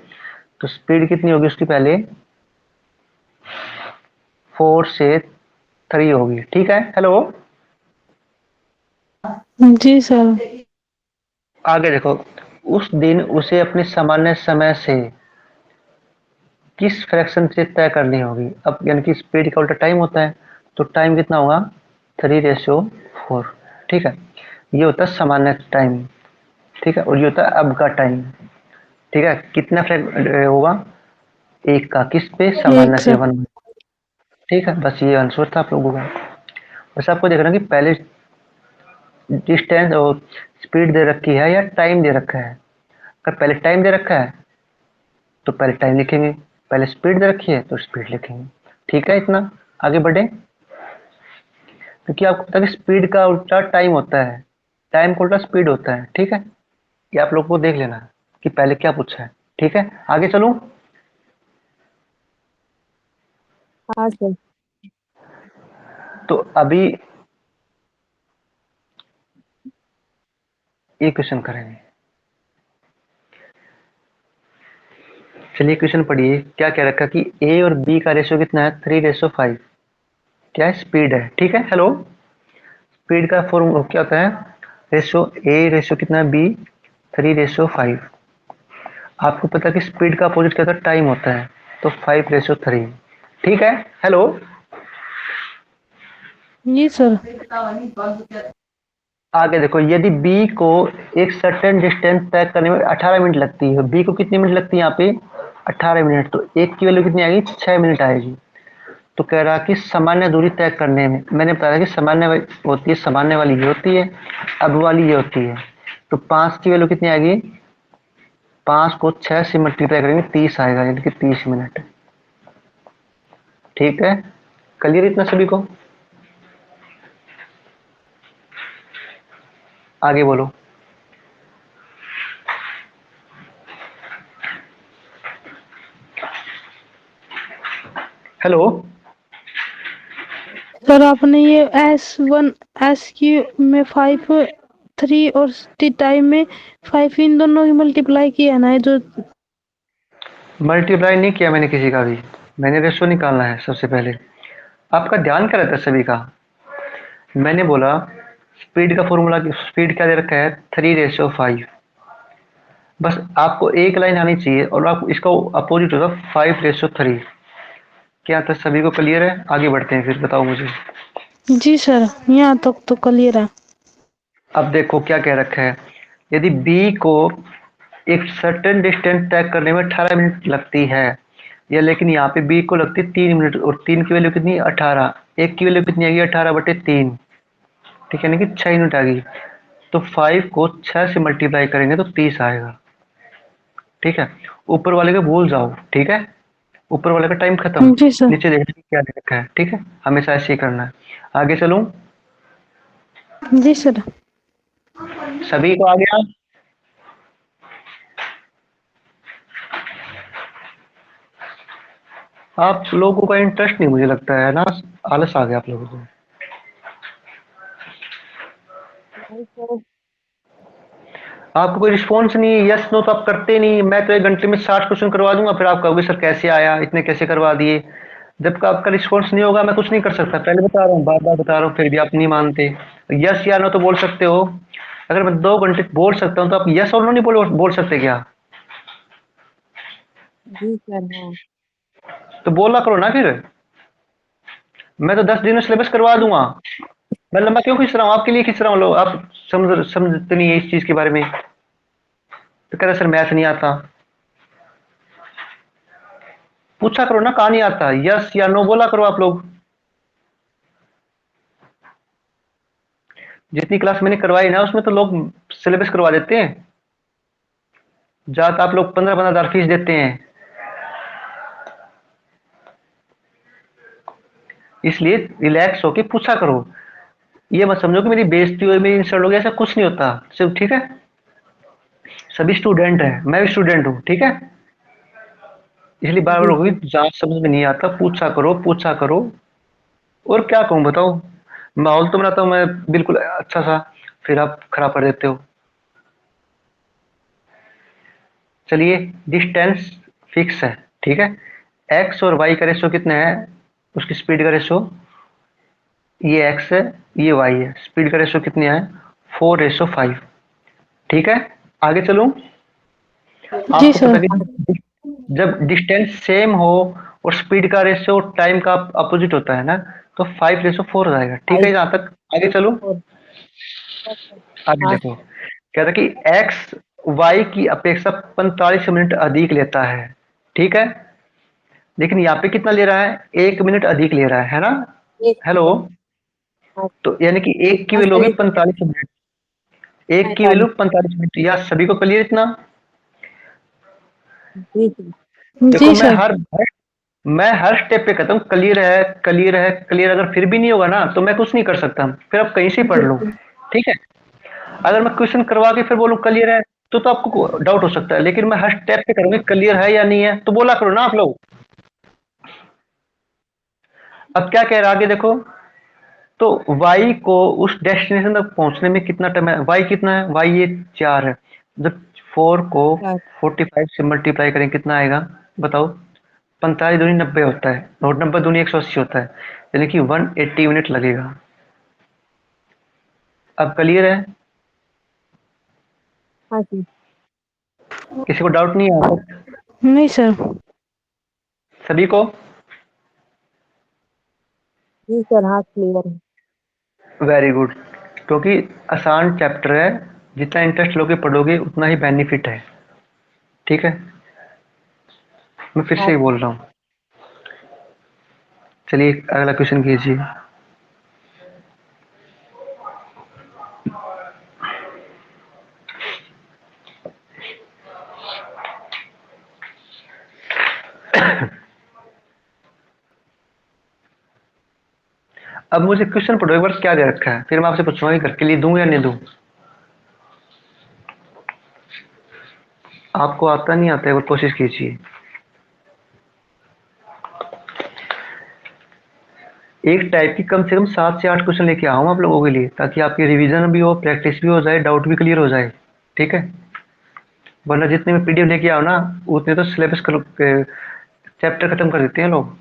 A: तो स्पीड कितनी होगी उसकी, पहले 4 से 3 होगी, ठीक है। हेलो।
D: जी सर।
A: आगे देखो, उस दिन उसे अपने सामान्य समय से किस फ्रैक्शन से तय करनी होगी, अब यानी कि स्पीड का उल्टा टाइम होता है, तो टाइम कितना होगा, 3:4, ठीक है, ये होता है सामान्य टाइम, ठीक है, और ये होता है अब का टाइम। ठीक है, कितना होगा, 1 का किस पे, सामान्य
D: एक
A: से
D: सर।
A: 1। ठीक है, बस ये आंसर था आप लोगों का। बस आपको देखना कि पहले डिस्टेंस और स्पीड दे रखी है या टाइम दे रखा है। अगर पहले टाइम दे रखा है तो पहले टाइम लिखेंगे, पहले स्पीड दे रखी है तो स्पीड लिखेंगे। ठीक है, इतना आगे बढ़े, क्योंकि आपको पता है कि स्पीड का उल्टा टाइम होता है, टाइम का उल्टा स्पीड होता है। ठीक है, ये आप लोग को देख लेना है कि पहले क्या पूछा है। ठीक है, आगे चलूं।
C: हाँ सर।
A: तो अभी एक क्वेश्चन करेंगे। चलिए क्वेश्चन पढ़िए, क्या कह रखा कि ए और बी का रेशियो कितना है, 3:5। क्या है, स्पीड है। ठीक है, हेलो, स्पीड का फॉर्मूला क्या होता है, रेशियो ए रेशियो कितना है, बी 3:5। आपको पता है कि स्पीड का अपोजिट क्या होता है, टाइम होता है, तो 5:3। ठीक है, हेलो,
D: जी सर।
A: आगे देखो, यदि बी को एक सर्टेन डिस्टेंस तय करने में 18 मिनट लगती है, बी को कितनी मिनट लगती है यहाँ पे, 18 मिनट, तो एक की वैल्यू कितनी आएगी, 6 मिनट आएगी। तो कह रहा कि सामान्य दूरी तय करने में, मैंने बताया कि सामान्य होती है, सामान्य वाली ये होती है, अब वाली ये होती है। तो 5 की वैल्यू कितनी आएगी, 5 को 6 से मल्टीप्लाई करेंगे 30 आएगा, यानी कि 30 मिनट। ठीक है, क्लियर इतना सभी को, आगे बोलो। हेलो,
D: सर आपने ये S1 SQ में 5 3 और टाइम में 5 इन दोनों की मल्टीप्लाई किया है ना, ये जो
A: मल्टीप्लाई नहीं किया मैंने किसी का भी, मैंने रेशो निकालना है सबसे पहले। आपका ध्यान क्या रहता है सभी का, मैंने बोला स्पीड का फॉर्मूला, स्पीड क्या दे रखा है, 3:5। बस आपको एक लाइन आनी चाहिए और आप इसका अपोजिट होगा 5:3। क्या था, सभी को क्लियर है, आगे बढ़ते हैं, फिर बताओ मुझे।
D: जी सर, यहाँ तक तो क्लियर है।
A: अब देखो क्या कह रखा है, यदि बी को एक सर्टेन डिस्टेंस तय करने में 18 मिनट लगती है, या लेकिन यहाँ पे बी को लगती है 3 मिनट, और 3 की वैल्यू कितनी, 18, एक की वैल्यू कितनी आएगी, 18/3। ठीक है, यानी कि 6 यूनिट आ गई। तो 5 को 6 से मल्टीप्लाई करेंगे तो 30 आएगा। ठीक है, ऊपर वाले को भूल जाओ। ठीक है, ऊपर वाले का टाइम खत्म,
D: जी सर।
A: नीचे देखना कि क्या दे रखा है। ठीक है, हमेशा ऐसे ही करना है। आगे चलूं,
D: जी सर।
A: सभी को आ गया। आप लोगों का इंटरेस्ट नहीं मुझे लगता है ना, आलस आ गया आप लोगों को।
C: नहीं सर।
A: आपको कोई रिस्पॉन्स नहीं, यस नो तो आप करते नहीं। मैं तो 1 घंटे में 60 क्वेश्चन करवा दूंगा, फिर आप कहोगे सर कैसे आया, इतने कैसे करवा दिए। जब आपका रिस्पॉन्स नहीं होगा मैं कुछ नहीं कर सकता, पहले बता रहा हूँ, बार बार बता रहा हूँ, फिर भी आप नहीं मानते। यस या नो तो बोल सकते हो। अगर मैं 2 घंटे बोल सकता हूँ तो आप यस और नो नहीं बोल सकते क्या,
C: जी सर। हाँ।
A: तो बोला करो ना फिर। मैं तो 10 दिन में सिलेबस करवा दूंगा, मैं लंबा क्यों खींच रहा हूँ, आपके लिए खींच रहा हूँ। लोग आप समझते नहीं है इस चीज के बारे में, तो कह रहे सर मैथ नहीं आता। पूछा करो ना, कहा नहीं आता, यस या नो बोला करो आप लोग। जितनी क्लास मैंने करवाई ना उसमें तो लोग सिलेबस करवा देते हैं, ज्यादा आप लोग 15-15 हज़ार फीस देते हैं। इसलिए रिलैक्स होके पूछा करो, ये मत समझो कि मेरी बेइज्जती हुई, मेरी इंसल्ट हो गया, ऐसा कुछ नहीं होता सिर्फ। ठीक है, सभी स्टूडेंट है, मैं भी स्टूडेंट हूँ। ठीक है, इसलिए बार बार
C: जी
A: होगी,
C: सर।
A: जहाँ समझ में नहीं आता पूछा करो, पूछा करो। और क्या कहूँ बताओ, माहौल तो बनाता हूँ मैं बिल्कुल अच्छा सा, फिर आप खराब कर देते हो। चलिए, डिस्टेंस फिक्स है। ठीक है, एक्स और वाई का रेशो कितना है, उसकी स्पीड का रेशो, ये एक्स है, ये वाई है, स्पीड का रेशो कितनी है, 4:5। ठीक है, आगे चलूं।
D: जी
A: आपको पता
D: सर।
A: है कि जब डिस्टेंस सेम हो और स्पीड का रेशो टाइम का अपोजिट होता है ना, तो 5:4 हो जाएगा। ठीक है,
C: फाइव
A: यहाँ तक आगे चलो।
C: फोर।
A: आगे
C: हाँ
A: देखो,
C: सर।
A: क्या था कि एक्स y की अपेक्षा 45 मिनट अधिक लेता है, ठीक है। लेकिन यहाँ पे कितना ले रहा है, 1 मिनट अधिक ले रहा है ना।
C: एक
A: हेलो,
C: सेकंड। हाँ,
A: तो यानी कि एक की
C: हाँ
A: वैल्यू
C: सर,
A: होगी
C: एक
A: 45 मिनट, एक की वैल्यू
C: 45।
A: 45 मिनट। या सभी को क्लियर इतना?
C: जी सर।
A: देखो
D: जी सर।
A: मैं हर स्टेप पे कहता हूँ क्लियर है, क्लियर है, क्लियर। अगर फिर भी नहीं होगा ना तो मैं कुछ नहीं कर सकता, फिर आप कहीं से पढ़ लो,
C: जी
A: ठीक है। अगर मैं क्वेश्चन करवा के फिर बोलूँ क्लियर है, तो आपको डाउट हो सकता है, लेकिन मैं हर स्टेप पे करूंगी क्लियर है या नहीं है, तो बोला करो ना आप लोग। अब क्या कह रहा है आगे देखो, तो y को उस डेस्टिनेशन तक पहुंचने में कितना टाइम है, y कितना है, y ये 4 है। जब 4 को
C: सर।
A: 45 से मल्टीप्लाई करें कितना आएगा बताओ। 45 दूनी 90 होता है, और 90 दूनी 180 होता है, यानी कि 180 मिनट लगेगा। अब क्लियर है,
C: हाँ जी।
A: किसी को डाउट नहीं है यहाँ तक?
D: नहीं सर।
A: सभी को?
C: जी सर, हाँ क्लियर है।
A: Very good. क्योंकि आसान चैप्टर है, जितना इंटरेस्ट लोगे पढ़ोगे उतना ही बेनिफिट है, ठीक है। मैं फिर से
C: हाँ
A: ही बोल रहा हूँ। चलिए अगला क्वेश्चन कीजिए। अब मुझे क्वेश्चन पढ़ो एक बार, क्या दे रखा है, फिर मैं आपसे पूछूंगा कि घर के लिए दूं या नहीं दूं। आपको आता नहीं आता, एक बार कोशिश कीजिए। एक टाइप की कम से कम 7 से 8 क्वेश्चन लेके आऊँ आप लोगों के लिए, ताकि आपकी रिवीजन भी हो, प्रैक्टिस भी हो जाए, डाउट भी क्लियर हो जाए, ठीक है। वरना जितने में पीडीएफ लेके आओ ना, उतने तो सिलेबस चैप्टर खत्म कर देते हैं लोग।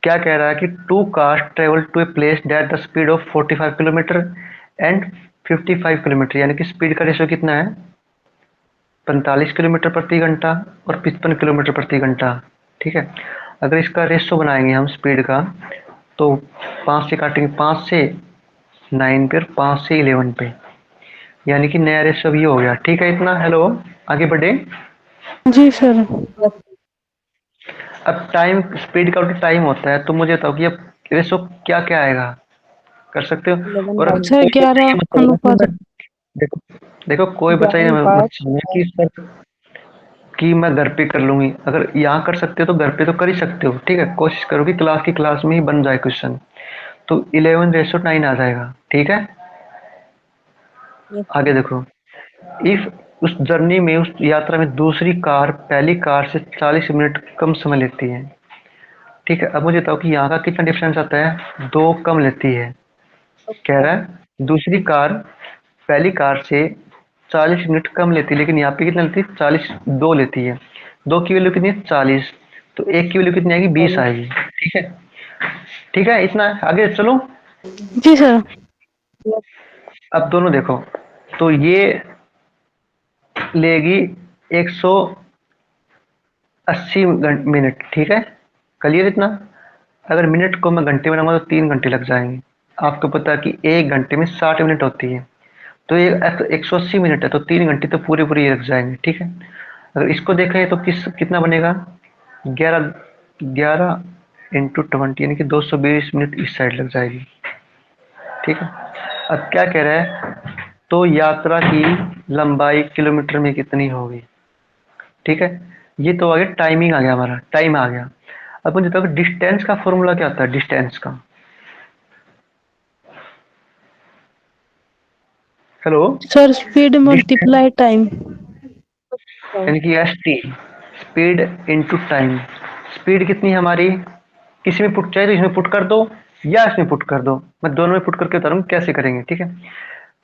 A: क्या कह रहा है कि two cars travel to a place that the speed of 45 kilometre and 55 kilometre, यानी कि स्पीड का रेशियो कितना है, 45 किलोमीटर प्रति घंटा और 55 किलोमीटर प्रति घंटा, ठीक है। अगर इसका रेशियो बनाएंगे हम स्पीड का, तो 5 से काटेंगे, 5 से 9 पे और 5 से 11 पे, यानी कि नया रेशियो अब ये हो गया, ठीक है इतना। हेलो, आगे बढ़े।
D: जी सर।
C: यस।
A: अब टाइम, स्पीड का टाइम होता है, तो मुझे बताओ कि अब रेशियो क्या क्या आएगा, कर सकते हो?
C: 11
A: और अब
C: बाई
D: सर
A: कोई बच्चा ये
D: 11
A: मत बोलना कि
D: अनुपात।
A: मैं, देखो देखो कोई बच्चा ये
C: 11
A: मत
C: बार
A: समझना कि सर कि मैं घर पे कर लूंगी। अगर यहाँ कर सकते हो तो घर पे तो कर ही सकते हो, ठीक है। कोशिश करो कि क्लास की क्लास में ही बन जाए क्वेश्चन, तो 11:9 आ जाएगा, ठीक है।
C: यस
A: आगे
C: सर।
A: देखो, इफ उस जर्नी में, उस यात्रा में दूसरी कार पहली कार से 40 मिनट कम समय लेती है, ठीक है। अब मुझे बताओ कि यहाँ का कितना डिफरेंस आता है, 2 कम लेती है। कह रहा है दूसरी कार पहली कार से 40 मिनट कम लेती है, लेकिन यहाँ पे कितना लेती है, 40, 2 लेती है। 2 की वैल्यू कितनी है, 40, तो 1 की वैल्यू कितनी आएगी, 20
C: 40।
A: आएगी, ठीक है। ठीक है, इतना आगे चलो।
D: जी सर।
C: यस।
A: अब दोनों देखो, तो ये लेगी 180 मिनट, ठीक है। क्लियर इतना? अगर मिनट को मैं घंटे में बनाऊंगा तो 3 घंटे लग जाएंगे। आपको पता है कि 1 घंटे में 60 मिनट होती है, तो ये 180 मिनट है, तो 3 घंटे तो पूरे पूरे लग जाएंगे, ठीक है। अगर इसको देखें तो कितना बनेगा, 11, 11 × 20, यानी कि 220 मिनट इस साइड लग जाएगी, ठीक है। अब क्या कह रहा है, तो यात्रा की लंबाई किलोमीटर में कितनी होगी, ठीक है। ये तो आ गया, टाइमिंग आ गया, हमारा टाइम आ गया। अब मुझे बताओ डिस्टेंस का फॉर्मूला क्या होता है, डिस्टेंस का। Hello,
D: sir speed
A: distance
D: multiply time.
C: Sir.
A: यानी कि S T, speed into time. Speed कितनी है हमारी, किसी में पुट चाहिए तो इसमें पुट कर दो या इसमें पुट कर दो, मैं दोनों में पुट करके बता रहा हूँ कैसे करेंगे, ठीक है।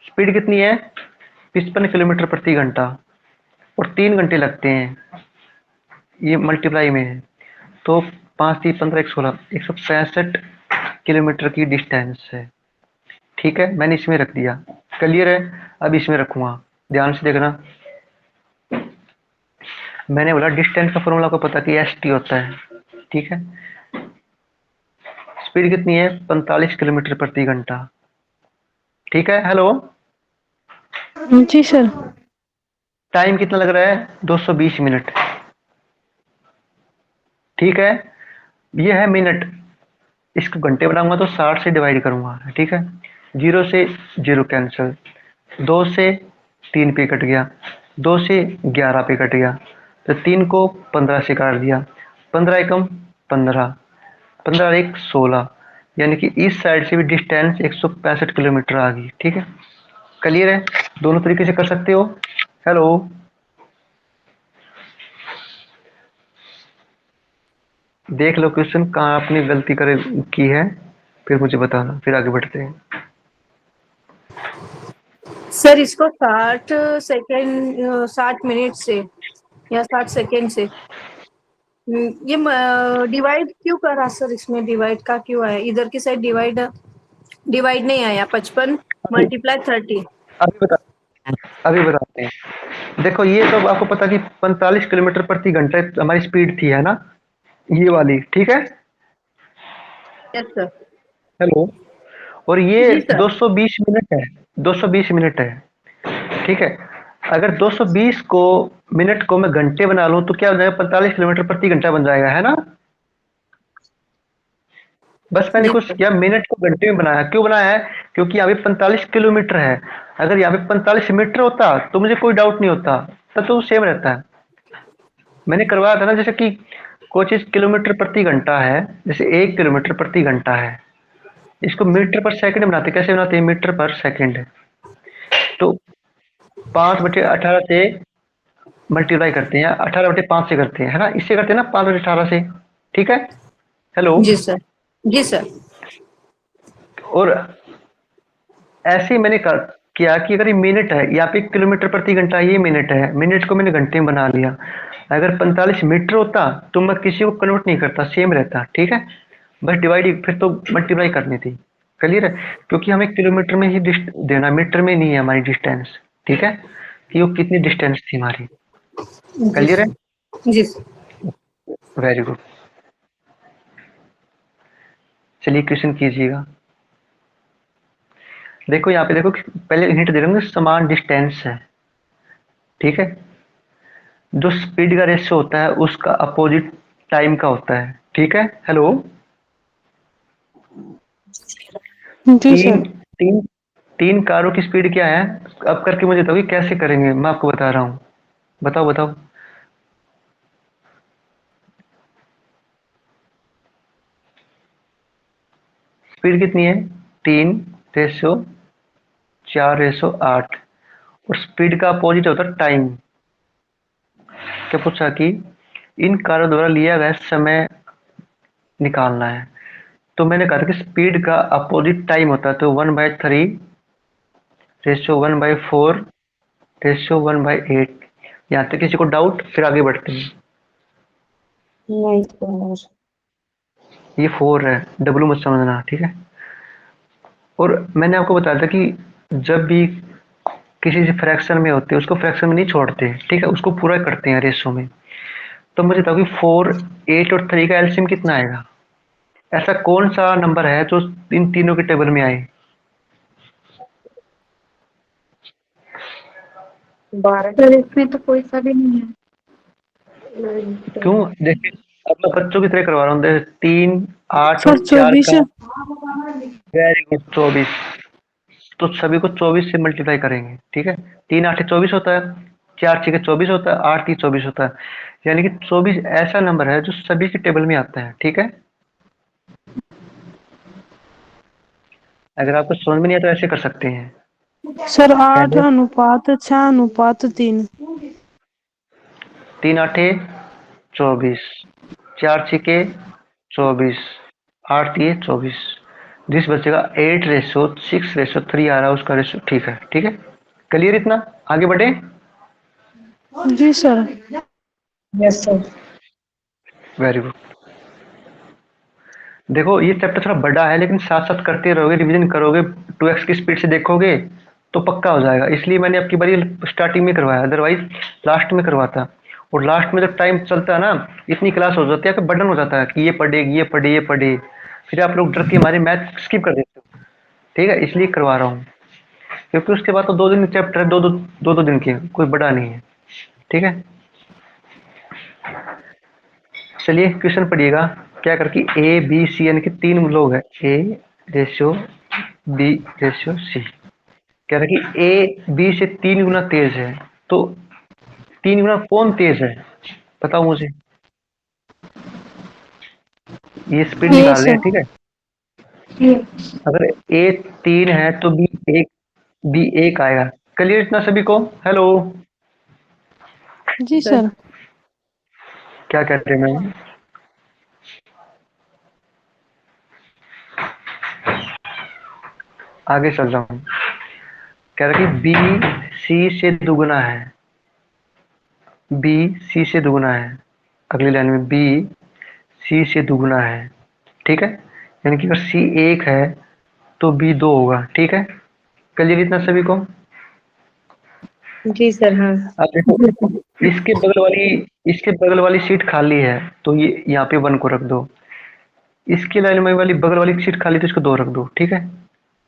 A: स्पीड कितनी है, 55 किलोमीटर प्रति घंटा, और 3 घंटे लगते हैं, ये मल्टीप्लाई में है। तो 5×3 = 15, 116, 165 किलोमीटर की डिस्टेंस है, ठीक है। मैंने इसमें रख दिया, क्लियर है। अब इसमें रखूंगा, ध्यान से देखना। मैंने बोला डिस्टेंस का फॉर्मूला को पता कि एस टी होता है, ठीक है। स्पीड कितनी है, 45 किलोमीटर प्रति घंटा, ठीक है। हेलो,
D: जी सर।
A: टाइम कितना लग रहा है? 220 मिनट। ठीक है, ये है मिनट। इसको घंटे बनाऊंगा तो 60 से डिवाइड करूंगा, ठीक है। 0 से 0 कैंसिल, 2 से 3 पे कट गया, 2 से 11 पे कट गया, तो 3 को 15 से काट दिया, 15 एकम 15, 15 एक 16, यानी कि इस साइड से भी डिस्टेंस 165 किलोमीटर आ गई। ठीक है, क्लियर है? दोनों तरीके से कर सकते हो। हेलो, देख लो क्वेश्चन कहाँ आपने गलती करे की है, फिर मुझे बताना, फिर आगे बढ़ते हैं।
E: सर इसको 60 मिनट से या 60 सेकेंड से ये डिवाइड क्यों करा सर? इसमें डिवाइड का क्यों आया? इधर की साइड डिवाइड नहीं आया। 55
A: अभी
E: × 30।
A: अभी बता अभी बताते हैं। देखो, ये तो आपको पता कि 45 किलोमीटर प्रति घंटा हमारी स्पीड थी, है ना, ये वाली। ठीक है,
E: यस सर।
A: हेलो। और ये
E: जी सर।
A: 220 मिनट है, 220 मिनट है। ठीक है, अगर 220 को मिनट को मैं घंटे बना लूं तो क्या हो जाएगा? 45 किलोमीटर प्रति घंटा बन जाएगा, है ना। बस मैंने
E: जी
A: कुछ
E: सर।
A: किया, मिनट को घंटे में बनाया। क्यों बनाया है? क्योंकि यहाँ पे 45 किलोमीटर है। अगर यहाँ पे 45 मीटर होता तो मुझे कोई डाउट नहीं होता, तब तो सेम रहता है। मैंने करवाया था ना, जैसे कि कोई चीज किलोमीटर प्रति घंटा है, जैसे 1 किलोमीटर प्रति घंटा है, इसको मीटर पर सेकंड बनाते। कैसे बनाते हैं? मीटर पर सेकंड। तो 5/18 से मल्टीप्लाई करते हैं, 18/5 से करते हैं, है ना, इससे करते हैं ना, 5/18 से। ठीक है, हेलो।
E: जी सर। जी सर।
A: और ऐसे ही मैंने किया कि अगर ये मिनट है, यहाँ पे किलोमीटर प्रति घंटा, ये मिनट है, मिनट को मैंने घंटे में बना लिया। अगर 45 मीटर होता तो मैं किसी को कन्वर्ट नहीं करता, सेम रहता। ठीक है, बस डिवाइड फिर तो मल्टीप्लाई करनी थी। क्लियर है? क्योंकि हमें किलोमीटर में ही देना, मीटर में नहीं है हमारी डिस्टेंस। ठीक है, कि वो कितनी डिस्टेंस थी हमारी।
E: जी
A: क्लियर है?
E: सर। जी सर।
A: Very good. चलिए क्वेश्चन कीजिएगा। देखो यहाँ पे, देखो पहले हिंट दे रहा हूँ, समान डिस्टेंस है। ठीक है, जो स्पीड का रेशियो होता है उसका अपोजिट टाइम का होता है। ठीक है, हेलो।
D: जी
A: तीन
D: सर।
A: तीन तीन कारों की स्पीड क्या है? अब करके मुझे बताओ कि कैसे करेंगे, मैं आपको बता रहा हूँ। बताओ बताओ। स्पीड कितनी है? 3/4/8। और स्पीड का अपोजिट होता है टाइम। क्या पूछा कि इन कारों द्वारा लिया गया समय निकालना है। तो मैंने कहा था कि स्पीड का अपोजिट टाइम होता है, तो 1/3/4/1/8। यहाँ तक किसी को डाउट? फिर आगे बढ़ते हैं।
C: नहीं सर।
A: ये 4 है, डब्लू मत समझना। ठीक है, और मैंने आपको बताया था कि जब भी किसी से फ्रैक्शन में होते हैं उसको फ्रैक्शन में नहीं छोड़ते। ठीक है, उसको पूरा करते हैं रेशो में। तो मुझे बताओ कि 4, 8 और 3 का एलसीएम कितना आएगा? ऐसा कौन सा नंबर है जो इन तीनों के टेबल में आए?
C: 12।
B: सर इसमें तो कोई सा भी नहीं है।
A: क्यों? देखिए, अब मैं बच्चों की तरह करवा रहा हूँ। देखिए, 3, 8
D: सर
A: और 4
D: 24।
A: का, वेरी गुड, 24। तो सभी को 24 से मल्टीप्लाई करेंगे। ठीक है, 3 8 24 होता है, 4 6 24 होता है, 8 3 24 होता है। यानी कि 24 ऐसा नंबर है जो सभी के टेबल में आता है। ठीक है, अगर आपको समझ में नहीं आता तो ऐसे कर सकते हैं।
D: सर 8
A: पहले
D: अनुपात 6 अनुपात 3।
A: 3 8 24, 4 6 24, 8 3 24। जिस बच्चे का 8/6/3 आ रहा है उसका रेशो। ठीक है, ठीक है, क्लियर इतना? आगे बढ़े।
D: जी sir.
C: Yes sir.
A: Very good. देखो, ये चैप्टर थोड़ा बड़ा है, लेकिन साथ साथ करते रहोगे, रिवीजन करोगे, 2x की स्पीड से देखोगे तो पक्का हो जाएगा। इसलिए मैंने आपकी बारी स्टार्टिंग में करवाया, अदरवाइज लास्ट में करवाता। और लास्ट में जब टाइम चलता है ना, इतनी क्लास हो जाती है कि बर्डन हो जाता है कि ये पढ़े, ये पढ़े, ये पढ़े, फिर आप लोग डर के हमारे मैथ स्किप कर देते हो। ठीक है, इसलिए करवा रहा हूँ। क्योंकि उसके बाद तो 2 दिन चैप्टर है, 2 दिन के, कोई बड़ा नहीं है। ठीक है, चलिए क्वेश्चन पढ़िएगा। क्या करके ए बी सी यानी कि 3 लोग हैं, A ratio B ratio C. कह रहा कि ए बी से 3 गुना तेज है, तो 3 गुना कौन तेज है, बताओ मुझे। ये स्पीड
D: ये
A: निकाल रहे हैं,
D: सर।
A: ठीक है। अगर ए 3 है तो बी 1 आएगा। क्लियर इतना सभी को? हेलो,
D: जी
E: सर।
D: सर।
A: क्या कह रहे हैं मैम? आगे चल रहा हूँ। कह रहा कि बी सी से दुगुना है, बी सी से दुगुना है। अगली लाइन में बी सी से दुगुना है, ठीक है। यानी कि अगर सी 1 है तो बी 2 होगा, ठीक है। क्लियर इतना सभी को?
E: जी सर। हाँ।
A: अब देखो, इसके बगल वाली सीट खाली है, तो ये यहाँ पे 1 को रख दो। इसकी लाइन में वाली बगल वाली सीट खाली, तो इसको 2 रख दो, ठीक है।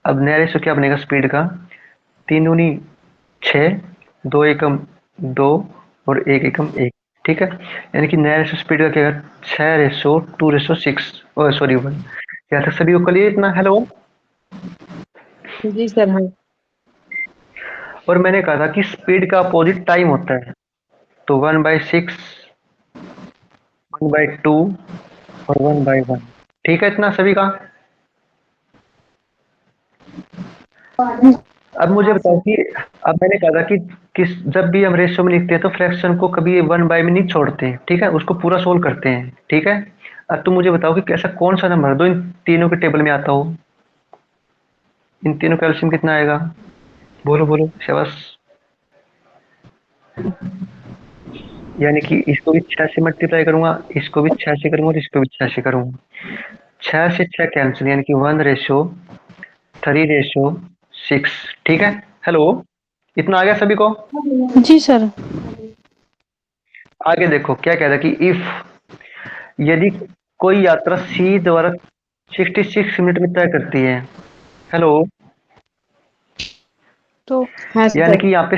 A: अब नया रेशो क्या बनेगा स्पीड का? 3 दूनी 6, 2 एकम 2 और 1 एकम 1, ठीक है। यानी कि नया रेशो स्पीड का क्या है? 6:2:6, सॉरी 1। यहाँ तक सभी को क्लियर इतना? हेलो।
E: जी सर। हाँ।
A: और मैंने कहा था कि स्पीड का अपोजिट टाइम होता है, तो 1/6, 1/2 और 1/1, ठीक है इतना सभी का? अब मुझे बताओ कि अब मैंने कहा था कि जब भी हम रेशियो में लिखते हैं तो फ्रैक्शन को कभी 1/में नहीं छोड़ते हैं, ठीक है, उसको पूरा सोल्व करते हैं, ठीक है। अब तुम मुझे बताओ कि ऐसा कौन सा नंबर दो इन तीनों के टेबल में आता हो, इन तीनों का एलसीएम कितना आएगा? बोलो बोलो, शाबाश। यानी कि इसको भी 6 से मल्टीप्लाई करूंगा, इसको भी 6 से करूंगा और इसको भी 6 से करूंगा। 6 से 6 कैंसिल, यानी कि 1:3:6, ठीक है। हेलो, इतना आ गया सभी को?
D: जी सर।
A: आगे देखो क्या कह रहा है कि इफ, यदि कोई यात्रा सी द्वारा 66 मिनट में तय करती है। हेलो,
D: तो
E: हाँ
A: यानी
E: सर।
A: कि यहाँ पे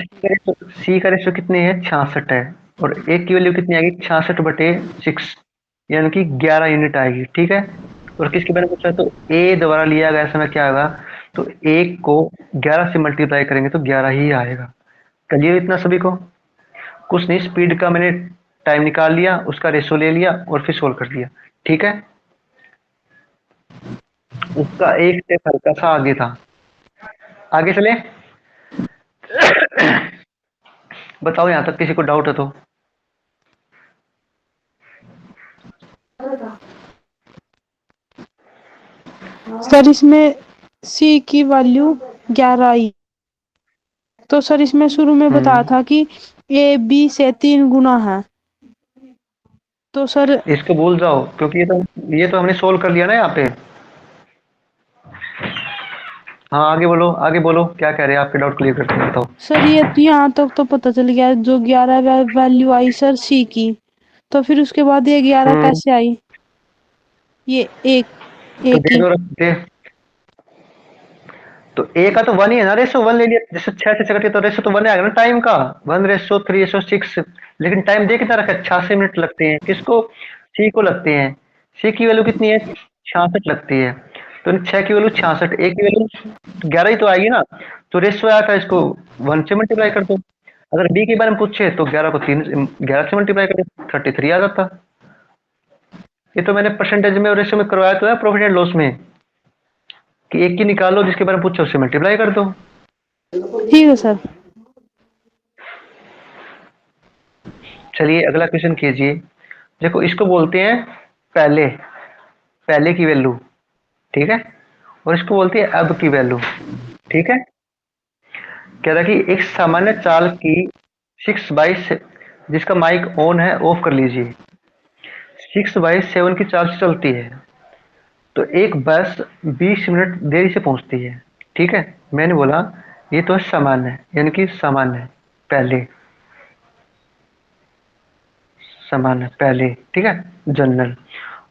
A: सी का रेशो कितने है? 66 है। और एक की वैल्यू कितनी आएगी? 66/6, यानी कि 11 यूनिट आएगी, ठीक है। और किसके बारे में पूछा है? तो ए द्वारा लिया गया समय क्या होगा? तो एक को 11 से मल्टीप्लाई करेंगे तो 11 ही आएगा। क्लियर इतना सभी को? कुछ नहीं, स्पीड का मैंने टाइम निकाल लिया, उसका रेशो ले लिया और फिर सोल्व कर दिया, ठीक है। उसका एक स्टेप हल्का सा आगे था। आगे चले, बताओ यहाँ तक किसी को डाउट है तो।
D: सर इसमें सी की वैल्यू 11 आई, तो सर इसमें शुरू में बताया
A: हम्म,
D: था कि ए बी से 3 गुना है, तो सर
A: इसको भूल जाओ, क्योंकि ये तो हमने सोल्व कर लिया ना यहाँ पे। हाँ आगे बोलो, आगे बोलो, क्या कह रहे हैं? आपके डाउट क्लियर करते हैं, बताओ।
D: सर ये तो यहाँ तक तो पता चल गया, जो 11 वैल्यू आई सर सी की, तो फिर उसके बाद ये 11
A: हम्म,
D: कैसे आई? ये एक
A: तो
D: एक
A: दे
D: ही।
A: दो, रख दे। तो ए का तो 1 ही है ना, रेशो 1 ले लिया, जैसे 6 से कटे तो रेशो तो 1 आएगा ना टाइम का, 1:3:6। लेकिन टाइम दे कितना रखा है? 86 मिनट लगते हैं, किसको? सी को लगते हैं। सी की वैल्यू कितनी है? 66 लगती है। तो 6 की वैल्यू 66, ए की वैल्यू 11 ही तो आएगी ना। तो रेशो आया था, इसको 1 से मल्टीप्लाई कर दो। अगर बी के बारे में पूछे तो 11 को 11 से मल्टीप्लाई कर दो, 33 आ जाता। ये तो मैंने परसेंटेज में और रेशो में करवाया तो है, प्रॉफिट एंड लॉस में, कि एक की निकालो जिसके बारे में पूछो उससे मल्टीप्लाई कर दो।
D: ठीक है सर।
A: चलिए अगला क्वेश्चन कीजिए। देखो इसको बोलते हैं पहले, पहले की वैल्यू, ठीक है। और इसको बोलते हैं अब की वैल्यू, ठीक है। कह रहा कि एक सामान्य चाल की 6/7, जिसका माइक ऑन है ऑफ कर लीजिए, 6/7 की चाल से चलती है, तो एक बस 20 मिनट देरी से पहुंचती है, ठीक है। मैंने बोला ये तो है सामान्य, यानी कि सामान्य पहले, सामान्य पहले, ठीक है, जनरल।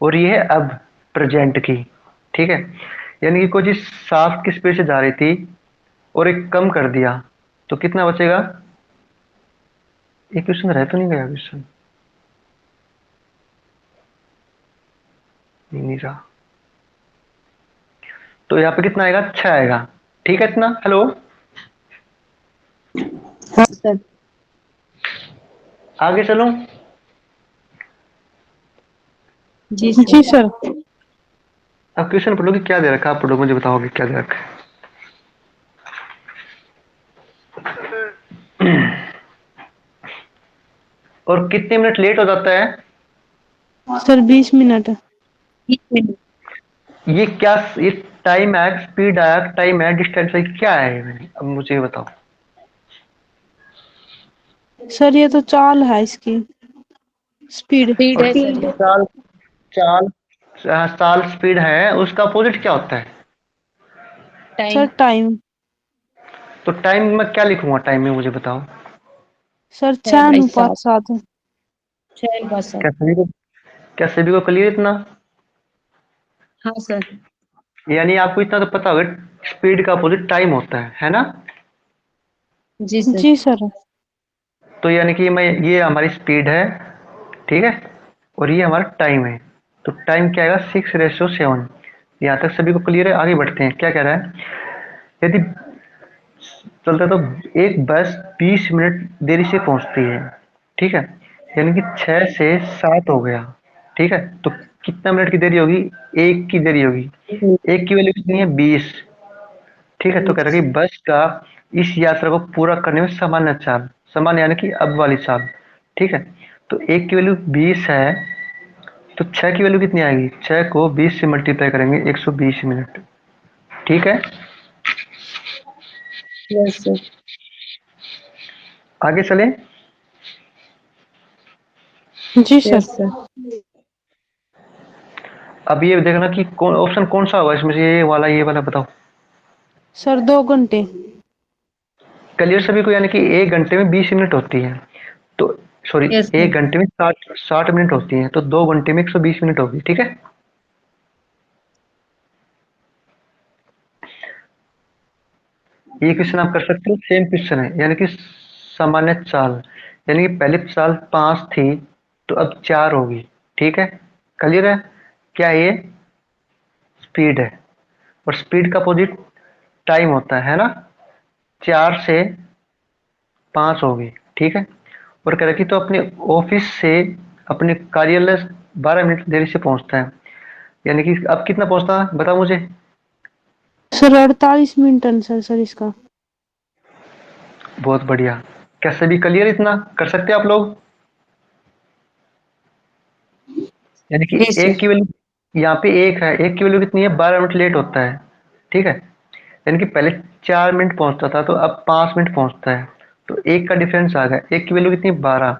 A: और ये है अब, प्रेजेंट की, ठीक है। यानी कि कोई चीज शाफ्ट की स्पीड से जा रही थी, और एक कम कर दिया तो कितना बचेगा? एक क्वेश्चन रह तो नहीं गया? क्वेश्चन नहीं रहा। तो यहाँ पे कितना आएगा? 6 आएगा। ठीक है इतना? हेलो,
C: हाँ सर।
A: आगे चलूं?
C: जी
D: जी
C: सर।
D: सर।
A: अब क्वेश्चन पढ़ोगे क्या दे रखा है? आप पढ़ो, मुझे बताओगे क्या दे रखा है। और कितने मिनट लेट हो जाता है?
D: Sir 20 minute.
C: 20 मिनट।
A: ये क्या? ये टाइम है, स्पीड है, टाइम है, डिस्टेंस है, क्या है ये? अब मुझे बताओ।
D: सर ये तो चाल है इसकी, स्पीड।
C: स्पीड
A: और
C: है सर ये।
A: चाल, चाल, चाल स्पीड है, उसका अपोजिट क्या होता है?
D: Sir
C: time.
D: टाइम।
A: तो टाइम में क्या लिखूंगा? टाइम में मुझे बताओ।
D: Sir
C: 6 by 7।
D: 6 अनुपात 7।
C: 6 बाई 7।
A: क्या सभी को, क्या सभी को क्लियर इतना?
C: हाँ सर।
A: यानी आपको इतना तो पता होगा, स्पीड का अपोजिट टाइम होता है ना?
C: जी सर।
D: जी सर।
A: तो यानी कि मैं, ये हमारी स्पीड है, ठीक है, और ये हमारा टाइम है। तो टाइम क्या आएगा? 6:7। यहाँ तक सभी को क्लियर है? आगे बढ़ते हैं। क्या कह रहा है? यदि चलता तो एक बस 20 मिनट देरी से पहुंचती है, ठीक है, यानी कि 6 से 7 हो गया, ठीक है, तो कितना मिनट की देरी होगी? एक की देरी होगी। एक की वैल्यू कितनी है? 20। ठीक है, तो कह रहा है कि बस का इस यात्रा को पूरा करने में सामान्य चाल, सामान्य यानी कि अब वाली चाल, ठीक है, तो एक की वैल्यू 20 है, तो 6 की वैल्यू कितनी आएगी? 6 को 20 से मल्टीप्लाई करेंगे, 120 मिनट। ठीक है,
C: यस सर।
A: आगे चलें।
D: जी सर।
C: Yes sir.
A: अब ये देखना कि कौन ऑप्शन कौन सा होगा इसमें से, ये वाला बताओ।
D: सर 2 घंटे।
A: क्लियर सभी को? यानी कि 1 घंटे में 20 मिनट होती है, तो सॉरी,
C: यस सर।
A: 1 घंटे में 60 मिनट होती है, तो 2 घंटे में 120 मिनट होगी। ठीक है, ये क्वेश्चन आप कर सकते हो, सेम क्वेश्चन है, यानी कि सामान्य चाल, यानी कि पहले चाल 5 थी, तो अब 4 होगी। ठीक है, क्लियर है? क्या ये स्पीड है, और स्पीड का अपोजिट टाइम होता है ना? 4 से 5 होगी। ठीक है, और कह रहा कि तो अपने ऑफिस से अपने कार्यालय 12 मिनट देरी से पहुंचता है, यानी कि अब कितना पहुंचता है बताओ मुझे।
D: सर 48 मिनट आंसर सर इसका।
A: बहुत बढ़िया। क्या सभी क्लियर? इतना कर सकते हैं आप लोग? यानी कि
C: जी
A: एक
C: सर।
A: की वैल्यू, यहाँ पे एक है, एक की वैल्यू कितनी है? 12 मिनट लेट होता है। ठीक है, यानी कि पहले 4 मिनट पहुंचता था, तो अब 5 मिनट पहुंचता है, तो एक का डिफरेंस आ गया। एक की वैल्यू कितनी? 12।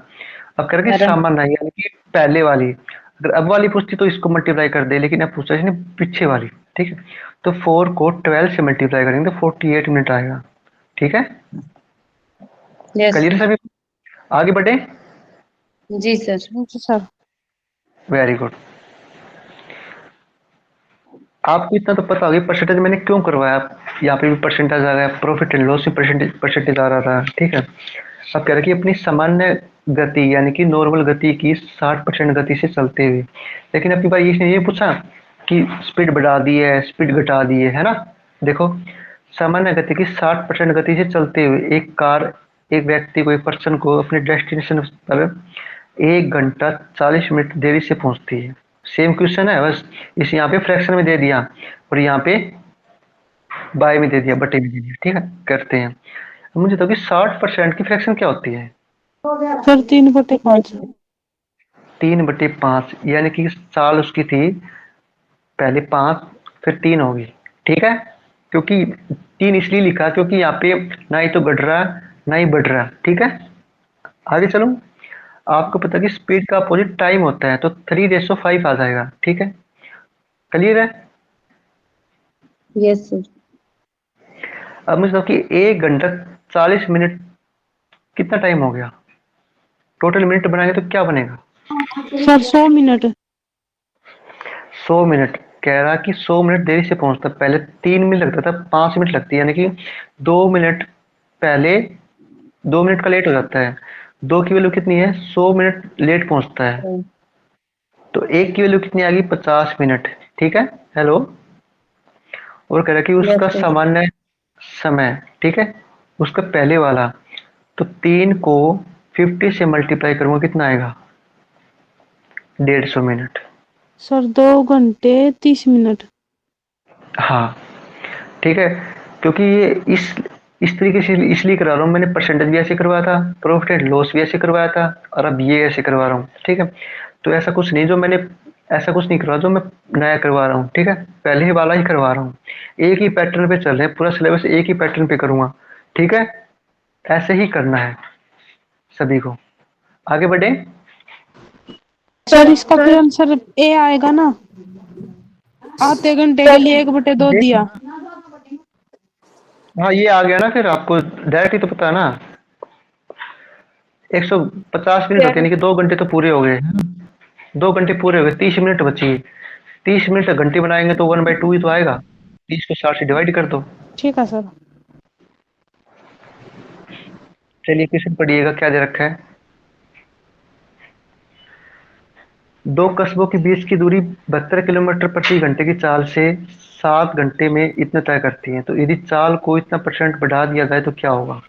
A: अब करके
C: 12।
A: सामान्य है, यानी कि पहले वाली, अगर अब वाली पूछती तो इसको मल्टीप्लाई कर दे, लेकिन अब पूछा इसने पीछे वाली। ठीक है, तो 4 को 12 से मल्टीप्लाई करेंगे तो 48 मिनट आएगा। ठीक है,
C: यस
A: क्लियर
C: सर।
A: सभी? आगे बढ़े।
C: जी सर।
D: जी सर।
A: Very good. आपको इतना तो पता होगा परसेंटेज मैंने क्यों करवाया। यहाँ पे भी परसेंटेज आ गया, प्रॉफिट एंड लॉस में परसेंटेज परसेंटेज आ रहा था। ठीक है, अब कह रहे कि अपनी सामान्य गति यानी कि नॉर्मल गति की 60% गति से चलते हुए, लेकिन अपनी बार इसने ये पूछा कि स्पीड बढ़ा दी है, स्पीड घटा दी है ना? देखो, सामान्य गति की 60% गति से चलते हुए एक कार, एक व्यक्ति को, एक पर्सन को अपने डेस्टिनेशन पर 1 घंटा 40 मिनट देरी से पहुंचती है। सेम क्वेश्चन है, बस इस यहाँ पे फ्रैक्शन में दे दिया और यहाँ पे बाय में दे दिया, बटे में दे दिया। ठीक है, करते हैं। अब मुझे तो कि 60% की फ्रैक्शन क्या होती है?
D: सर 3/5।
A: 3/5, यानी कि साल उसकी थी, पहले 5 फिर 3 होगी। ठीक है, क्योंकि 3 इसलिए लिखा क्योंकि यहाँ पे ना ही तो घट रहा ना ही बढ़ रहा। ठीक है, आगे चलूं। आपको पता है कि स्पीड का अपोजिट टाइम होता है, तो 3:5 आ जाएगा। ठीक है, क्लियर है?
C: Yes sir.
A: अब मुझे बताओ कि 1 घंटा 40 मिनट कितना टाइम हो गया? टोटल मिनट बनाएंगे तो क्या बनेगा?
D: Sir 100 minute.
A: 100 मिनट। कह रहा कि 100 मिनट देरी से पहुंचता, पहले 3 मिनट लगता था 5 मिनट लगती है, यानी कि 2 मिनट पहले 2 मिनट का लेट हो जाता है। 2 की वैल्यू कितनी है, 100 मिनट लेट पहुंचता है। तो 1 की वैल्यू कितनी आ गई, 50 मिनट। ठीक है, हेलो। और कह रहा कि उसका सामान्य समय, ठीक है, उसका पहले वाला, तो 3 को 50 से मल्टीप्लाई करूंगा, कितना आएगा, 150 मिनट।
D: सर 2 घंटे 30 मिनट।
A: हाँ, ठीक है, क्योंकि ये इस तरीके से इसलिए करा रहा हूँ, मैंने परसेंटेज भी ऐसे करवाया था, प्रॉफिट एंड लॉस भी ऐसे करवाया था, और अब ये ऐसे करवा रहा हूँ। ठीक है, तो ऐसा कुछ नहीं जो मैंने ऐसा कुछ नहीं करवा जो मैं नया करवा रहा हूँ। ठीक है, पहले ही वाला ही करवा रहा हूँ, एक ही पैटर्न पे चल रहे हैं, पूरा सिलेबस एक ही पैटर्न पे करूंगा। ठीक है, ऐसे ही करना है सभी को। आगे बढ़े।
D: सर इसका फिर आंसर ए आएगा ना, आधे घंटे के लिए 1/2 दिया।
A: हाँ, ये आ गया ना, फिर आपको डायरेक्ट ही तो पता है ना, 150 मिनट होते हैं, यानी कि 2 घंटे तो पूरे हो गए। 2 घंटे पूरे हो गए, 30 मिनट बची। 30 मिनट तक घंटे बनाएंगे तो 1/2 ही तो आएगा। 30 को 60 से डिवाइड कर दो।
D: ठीक है सर।
A: चलिए क्वेश्चन पढ़िएगा, क्या दे रखा है। दो कस्बों के बीच की दूरी 72 किलोमीटर प्रति घंटे की चाल से 7 घंटे में इतने तय करती है, तो यदि चाल को इतना परसेंट बढ़ा दिया जाए तो क्या होगा।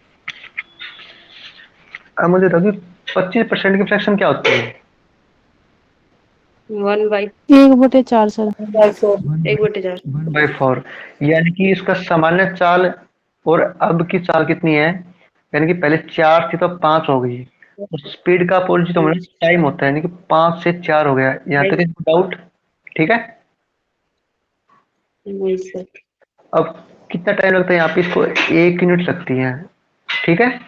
A: अब मुझे बताओ कि 25% की फ्रैक्शन क्या होती है।
D: 1/4 सर।
E: 1/4।
A: 1/4, यानी कि इसका सामान्य चाल और अब की चाल कितनी है, यानी कि पहले 4 थी तो 5 हो गई। और स्पीड का अपोजिट होना टाइम होता है, यानी कि 5 से 4 हो गया, यहाँ तक डाउट। ठीक है, अब कितना टाइम लगता है यहाँ पे, इसको 1 यूनिट लगती है। ठीक है,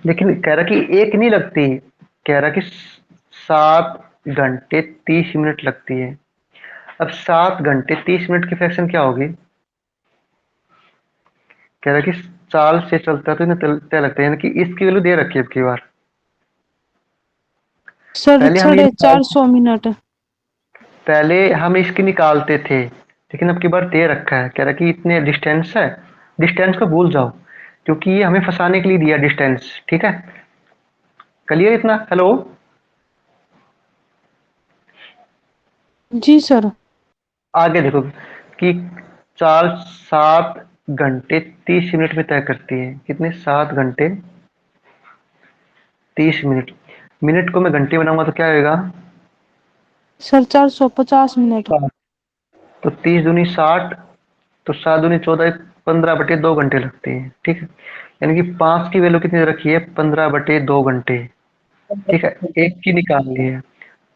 A: लेकिन कह रहा कि एक नहीं लगती, कह रहा कि 7 घंटे 30 मिनट लगती है। अब 7 घंटे 30 मिनट की फ्रैक्शन क्या होगी, कह रहा कि चाल से चलता है तो इन्हें तय लगता है, यानी कि इसकी वैल्यू दे रखी है अब की बार।
D: सर
A: पहले हम ये
D: 450 मिनट।
A: पहले हम इसकी निकालते थे, लेकिन अब की बार दे रखा है, कह रहा कि इतने डिस्टेंस है। डिस्टेंस को भूल जाओ, क्योंकि ये हमें फंसाने के लिए दिया डिस्टेंस। ठीक है, क्लियर इतना, हेलो।
D: जी सर।
A: आगे देखो कि चाल 7 घंटे 30 मिनट में तय करती है, कितने, 7 घंटे 30 मिनट। मिनट को मैं घंटे बनाऊंगा तो क्या आएगा,
D: सर 450 मिनट।
A: 7। तो 30 दूनी 60, तो 7 दूनी 14, 15/2 घंटे लगते हैं। ठीक है, यानी कि 5 की वैल्यू कितनी रखी है, 15/2 घंटे। ठीक है, एक की निकाल ली है,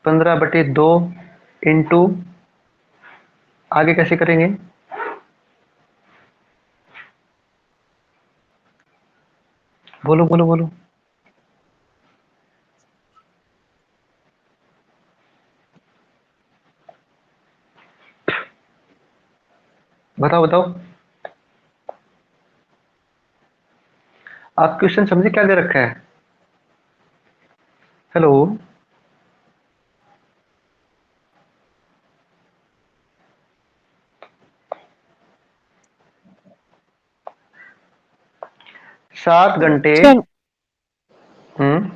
A: 15/2 इंटू, आगे कैसे करेंगे, बोलो बोलो बोलो। बताओ बताओ, आप क्वेश्चन समझे क्या दे रखा है, हेलो। 7 घंटे,
D: सर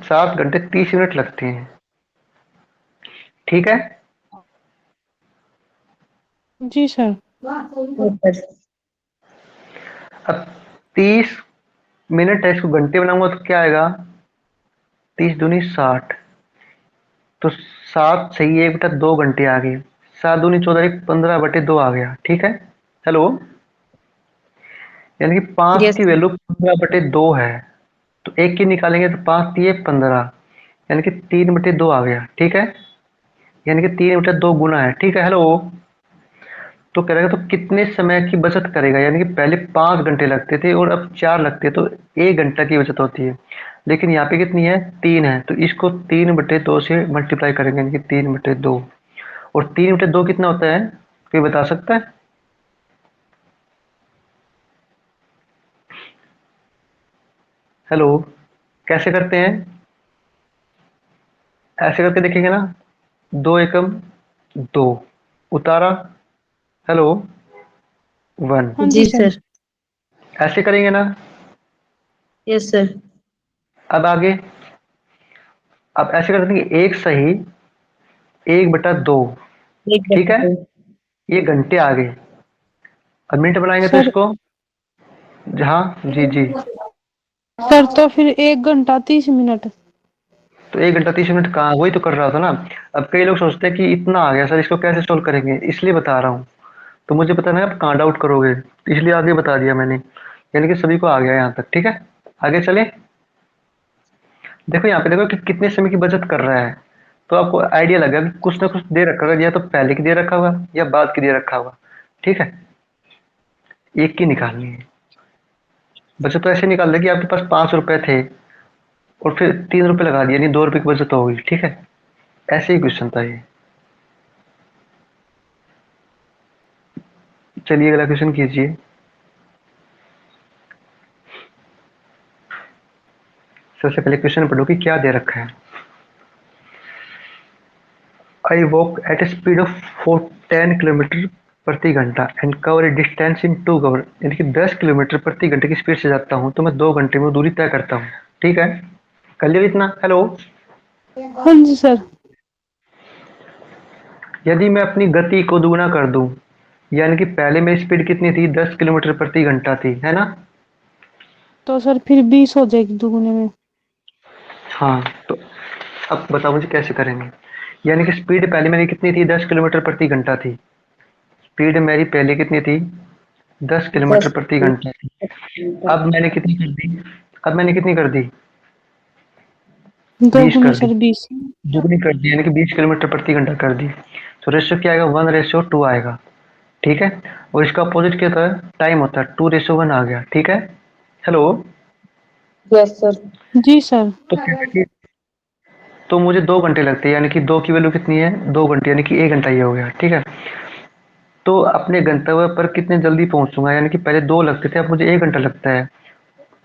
A: 7 घंटे 30 मिनट लगते हैं। ठीक है,
D: जी सर।
A: अब 30 मिनट है, इसको घंटे बनाऊंगा तो क्या आएगा, 30 दूनी 60, तो 7 सही है बेटा, 2 घंटे आ गए। 7 दूनी 14, 15/2 आ गया। ठीक है, हेलो, यानी कि 5 की वैल्यू 15/2 है, तो एक की निकालेंगे तो 5×3 = 15, यानी कि 3/2 आ गया। ठीक है, यानी कि 3/2 गुना है। ठीक है, हेलो। तो करेगा तो कितने समय की बचत करेगा, यानी कि पहले 5 घंटे लगते थे और अब 4 लगते हैं, तो 1 घंटा की बचत होती है। लेकिन यहाँ पे कितनी है, 3 है, तो इसको 3/2 से मल्टीप्लाई करेंगे, यानी कि 3/2। और 3/2 कितना होता है, कोई बता सकता है, हेलो। कैसे करते हैं, ऐसे करके देखेंगे ना, 2 एकम 2, उतारा, हेलो, 1।
D: हाँ
E: जी
D: जी सर।
E: सर।
A: ऐसे करेंगे ना?
E: Yes sir.
A: अब आगे, अब ऐसे कर देंगे 1 सही 1/2,
E: एक
A: ठीक है?
E: बटे दो।
A: ये घंटे आ गए। अब मिनट बनाएंगे तो
D: सर
A: इसको, हाँ जी जी,
D: सर तो फिर 1 घंटा 30 मिनट।
A: तो 1 घंटा 30 मिनट कहाँ, वही तो कर रहा था ना। अब कई लोग सोचते हैं कि इतना आ गया सर, इसको कैसे सोल्व करेंगे, इसलिए बता रहा हूँ। तो मुझे पता नहीं आप कहाँ डाउट करोगे, तो इसलिए आगे बता दिया मैंने, यानी कि सभी को आ गया यहाँ तक, ठीक है? आगे चले। देखो यहाँ पे, देखो कि कितने समय की बचत कर रहा है, तो आपको आइडिया लगा कि कुछ ना कुछ दे रखा होगा, या तो पहले की दे रखा होगा या बाद की दे रखा होगा, ठीक है? एक की निकालनी है। बचत तो ऐसे निकाल दे कि आपके पास 5 रुपए थे और फिर 3 रुपए लगा दिए, यानी 2 रुपए की बचत हो गई, ठीक है? ऐसे ही क्वेश्चन था ये। चलिए अगला क्वेश्चन कीजिए। सबसे पहले क्वेश्चन पढ़ो कि क्या दे रखा है। I walk at a speed of 10 kilometre प्रति घंटा and cover a distance in 2 hour, यानी कि 10 किलोमीटर प्रति घंटे की स्पीड से जाता हूँ तो मैं 2 घंटे में वो दूरी तय करता हूँ, ठीक है? कर लिया इतना, हेलो?
D: हाँ जी सर।
A: यदि मैं अपनी गति को दुगुना कर दूं, यानी कि पहले मेरी स्पीड कितनी थी, 10 किलोमीटर प्रति घंटा थी, है ना?
D: तो सर फिर 20 हो जाएगी दुगने में।
A: हाँ, तो अब बताओ मुझे कैसे करेंगे। यानी कि स्पीड पहले मेरी कितनी थी, 10 किलोमीटर प्रति घंटा थी। स्पीड मेरी पहले कितनी थी, 10 किलोमीटर
E: 10
A: प्रति घंटा थी। अब मैंने कितनी कर दी, अब मैंने कितनी कर दी, 20
D: दोगुनी
A: कर दी,
D: सर 20।
A: दुगनी कर दी, यानी कि 20 किलोमीटर प्रति घंटा कर दी। तो रेशियो क्या आएगा, 1:2 आएगा, ठीक है? और इसका अपोजिट क्या होता है, टाइम होता है, 2:1 आ गया, ठीक है? हेलो?
E: Yes sir.
D: जी सर।
A: तो कहते हैं कि तो मुझे 2 घंटे लगते हैं, यानी कि 2 की वैल्यू कितनी है, 2 घंटे, यानी कि 1 घंटा ये हो गया, ठीक है? तो अपने गंतव्य पर कितने जल्दी पहुंचूंगा, यानी कि पहले 2 लगते थे, अब मुझे 1 घंटा लगता है।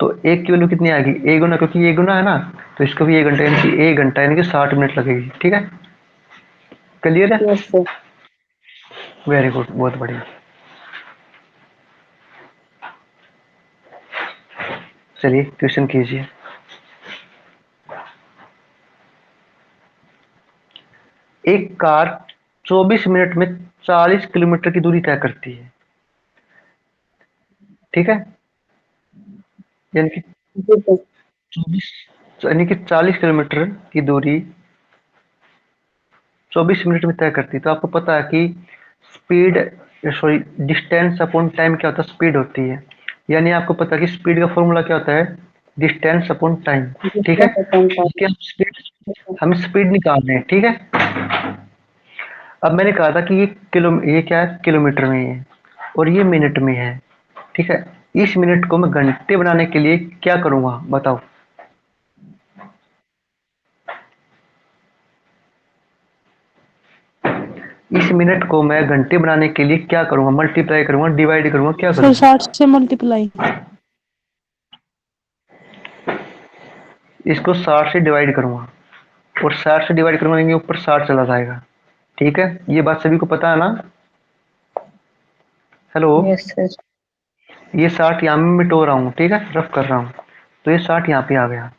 A: तो 1 की वैल्यू कितनी आएगी, ए गुना, क्योंकि ये गुना है ना, तो इसको भी 1 घंटा, यानी कि 1 घंटा यानी कि 60 मिनट लगेगी, ठीक है? क्लियर है?
E: Yes sir.
A: वेरी गुड, बहुत बढ़िया। चलिए क्वेश्चन कीजिए। एक कार 24 मिनट में 40 किलोमीटर की दूरी तय करती है, ठीक है? यानी कि
E: जी सर।
A: 24, यानी कि 40 किलोमीटर की दूरी 24 मिनट में तय करती है। तो आपको पता है कि speed, sorry, distance upon time क्या होता है, स्पीड होती है। यानी आपको पता है कि स्पीड का फॉर्मूला क्या होता है, डिस्टेंस अपॉन टाइम, ठीक है? इसके हम स्पीड निकाल रहे हैं, ठीक है? अब मैंने कहा था कि ये क्या है, किलोमीटर में है और ये मिनट में है, ठीक है? इस मिनट को मैं घंटे बनाने के लिए क्या करूंगा, बताओ? इस मिनट को मैं घंटे बनाने के लिए क्या करूंगा, मल्टीप्लाई करूंगा, डिवाइड करूंगा, क्या
D: सर
A: करूंगा?
D: 60 से मल्टीप्लाई।
A: इसको 60 से डिवाइड करूंगा, और 60 से डिवाइड करूंगा, यानी ऊपर 60 चला जाएगा, ठीक है? ये बात सभी को पता है ना? हेलो?
E: Yes sir.
A: ये 60 यहाँ में मिटो रहा हूँ, ठीक है, रफ कर रहा हूँ, तो ये 60 यहाँ पे आ गया,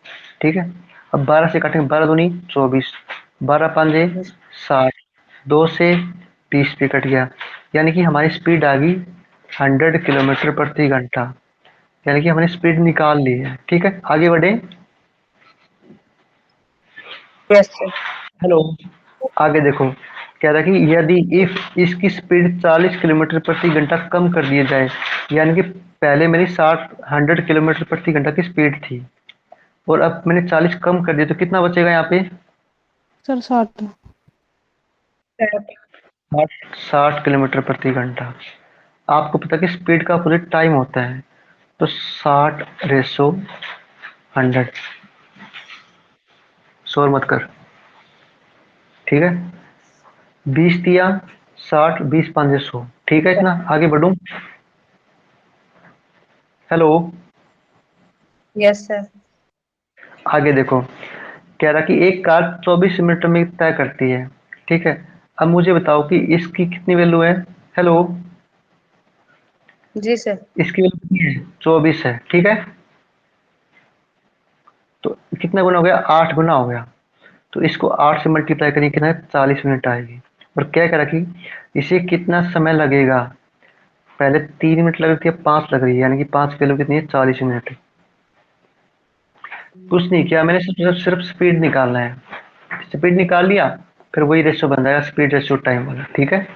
A: ठीक है? अब 12 से काटेंगे, 12 दूनी 24, 12 पंजे 60, 2 से 20 पे कट गया, यानी कि हमारी स्पीड आ गई 100 किलोमीटर प्रति घंटा, यानी कि हमने स्पीड निकाल ली है, ठीक है? आगे बढ़े।
E: Yes sir.
A: हेलो? आगे देखो, कह रहा है कि यदि इफ इसकी स्पीड 40 किलोमीटर प्रति घंटा कम कर दिया जाए, यानी कि पहले मेरी 100 किलोमीटर प्रति घंटा की स्पीड थी और अब मैंने 40 कम कर दिया, तो कितना बचेगा यहाँ पे,
D: सर 60।
A: 60 किलोमीटर प्रति घंटा। आपको पता है कि स्पीड का अपोजिट टाइम होता है, तो 60:100, शोर मत कर, ठीक है? 20 दिया 60, 20 5 100, ठीक है? इतना आगे बढ़ूं? हेलो?
E: Yes sir.
A: आगे देखो, कह रहा कि एक कार 24 मिनट में तय करती है, ठीक है? अब मुझे बताओ कि इसकी कितनी वैल्यू है। हेलो,
E: जी सर।
A: इसकी वैल्यू कितनी है? 24 है, ठीक है। तो कितना गुना हो गया? 8 गुना हो गया। तो इसको 8 से मल्टीप्लाई करेंगे, कितना है? 40 मिनट आएगी। और क्या करा कि इसे कितना समय लगेगा? पहले 3 मिनट लग रही थी, अब 5 लग रही है, यानी कि 5 की वैल्यू कितनी है? 40 मिनट। कुछ नहीं किया मैंने, सिर्फ स्पीड निकालना है। स्पीड निकाल लिया, फिर वही रेशो बन जाएगा, स्पीड रेशो टाइम वाला, ठीक है।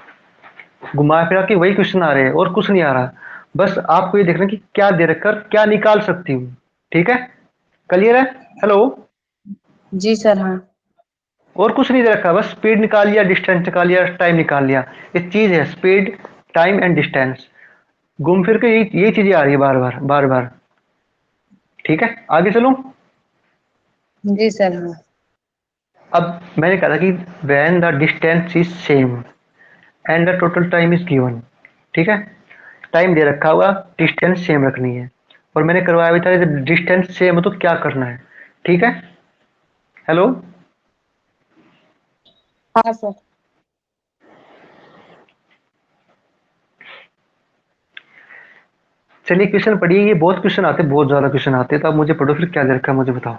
A: घुमा फिरा के वही क्वेश्चन आ रहे हैं और कुछ नहीं आ रहा। बस आपको ये देखना कि क्या दे रखकर क्या निकाल सकती हूँ, ठीक है। क्लियर है? हेलो।
E: जी सर। हाँ
A: और कुछ नहीं दे रखा, बस स्पीड निकाल लिया, डिस्टेंस निकाल लिया, टाइम निकाल लिया। एक चीज है स्पीड, टाइम एंड डिस्टेंस, घूम फिर के यही चीजें आ रही है बार बार बार बार, ठीक है। आगे चलूं।
E: जी सर। हाँ
A: अब मैंने कहा था कि when the distance is same and the total time is given, ठीक है। टाइम दे रखा हुआ, डिस्टेंस सेम रखनी है। और मैंने करवाया भी था, जब डिस्टेंस सेम हो तो क्या करना है, ठीक है। हेलो।
C: हाँ सर।
A: चलिए क्वेश्चन पढ़िए, ये बहुत क्वेश्चन आते हैं, बहुत ज्यादा क्वेश्चन आते हैं, तो आप मुझे पढ़ो फिर क्या दे रखा है मुझे बताओ।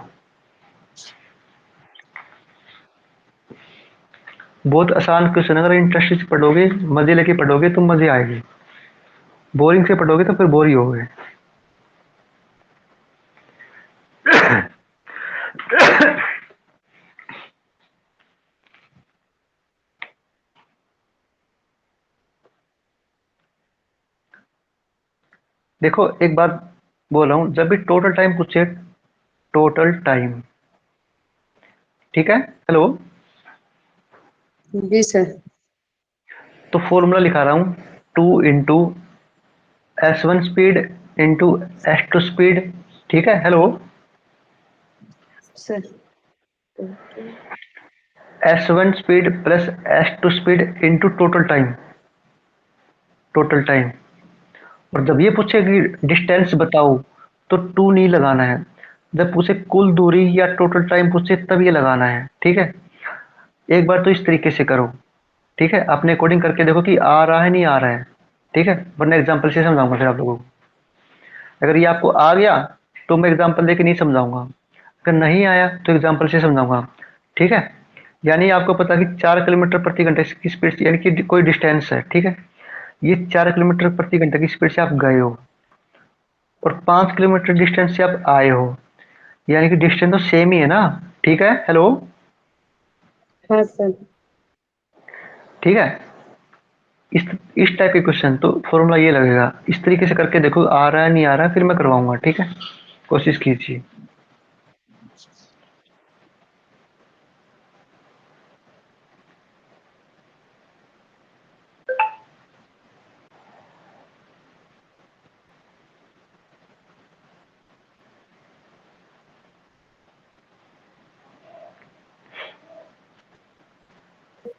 A: बहुत आसान क्वेश्चन है, अगर इंटरेस्ट से पढ़ोगे, मजे लेके पढ़ोगे तो मजे आएगी। बोरिंग से पढ़ोगे तो फिर बोर ही होगे। देखो एक बात बोल रहा हूं, जब भी टोटल टाइम पूछे, टोटल टाइम, ठीक है। हेलो।
E: जी सर।
A: तो फॉर्मूला लिखा रहा हूं, 2 into S1 speed into S2 speed, ठीक है। Hello.
E: Sir
A: S1 speed plus S2 speed into total time, total time. और जब ये पूछे कि डिस्टेंस बताओ, तो 2 नहीं लगाना है। जब पूछे कुल दूरी या टोटल टाइम पूछे, तब ये लगाना है, ठीक है। एक बार तो इस तरीके से करो, ठीक है। अपने अकॉर्डिंग करके देखो कि आ रहा है नहीं आ रहा है, ठीक है। वरना एग्जाम्पल से समझाऊंगा फिर आप लोगों को। अगर ये आपको आ गया तो मैं एग्जाम्पल देके नहीं समझाऊंगा, अगर नहीं आया तो एग्जाम्पल से समझाऊंगा, ठीक है। यानी आपको पता कि 4 किलोमीटर प्रति घंटे की स्पीड से, यानी कि कोई डिस्टेंस है, ठीक है। ये 4 किलोमीटर प्रति घंटे की स्पीड से आप गए हो, और 5 किलोमीटर डिस्टेंस से आप आए हो, यानी कि डिस्टेंस तो सेम ही है ना, ठीक है। हेलो।
E: हाँ सर।
A: ठीक है। इस इस टाइप के क्वेश्चन तो फॉर्मूला ये लगेगा, इस तरीके से करके देखो आ रहा है नहीं आ रहा है, फिर मैं करवाऊंगा, ठीक है। कोशिश कीजिए।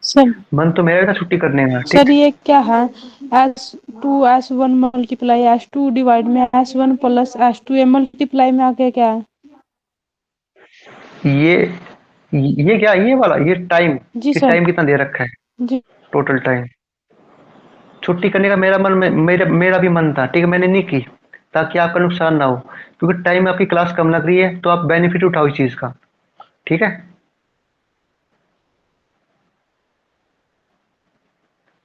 D: सर
A: मन तो मेरा था छुट्टी करने का,
D: सर
A: ठीक।
D: ये क्या है? S2 S1 multiply S2 divide में S1 प्लस S2 ये मल्टीप्लाई में आके क्या है?
A: ये ये क्या, ये वाला, ये टाइम,
D: जी
A: ये
D: सर।
A: टाइम कितना दे रखा है?
D: जी
A: टोटल टाइम। छुट्टी करने का मेरा मन मेरा भी मन था, ठीक है, मैंने नहीं की, ताकि आपका नुकसान ना हो। क्योंकि टाइम आपकी क्लास कम लग रही है, तो आप बेनिफिट उठाओ इस चीज का, ठीक है।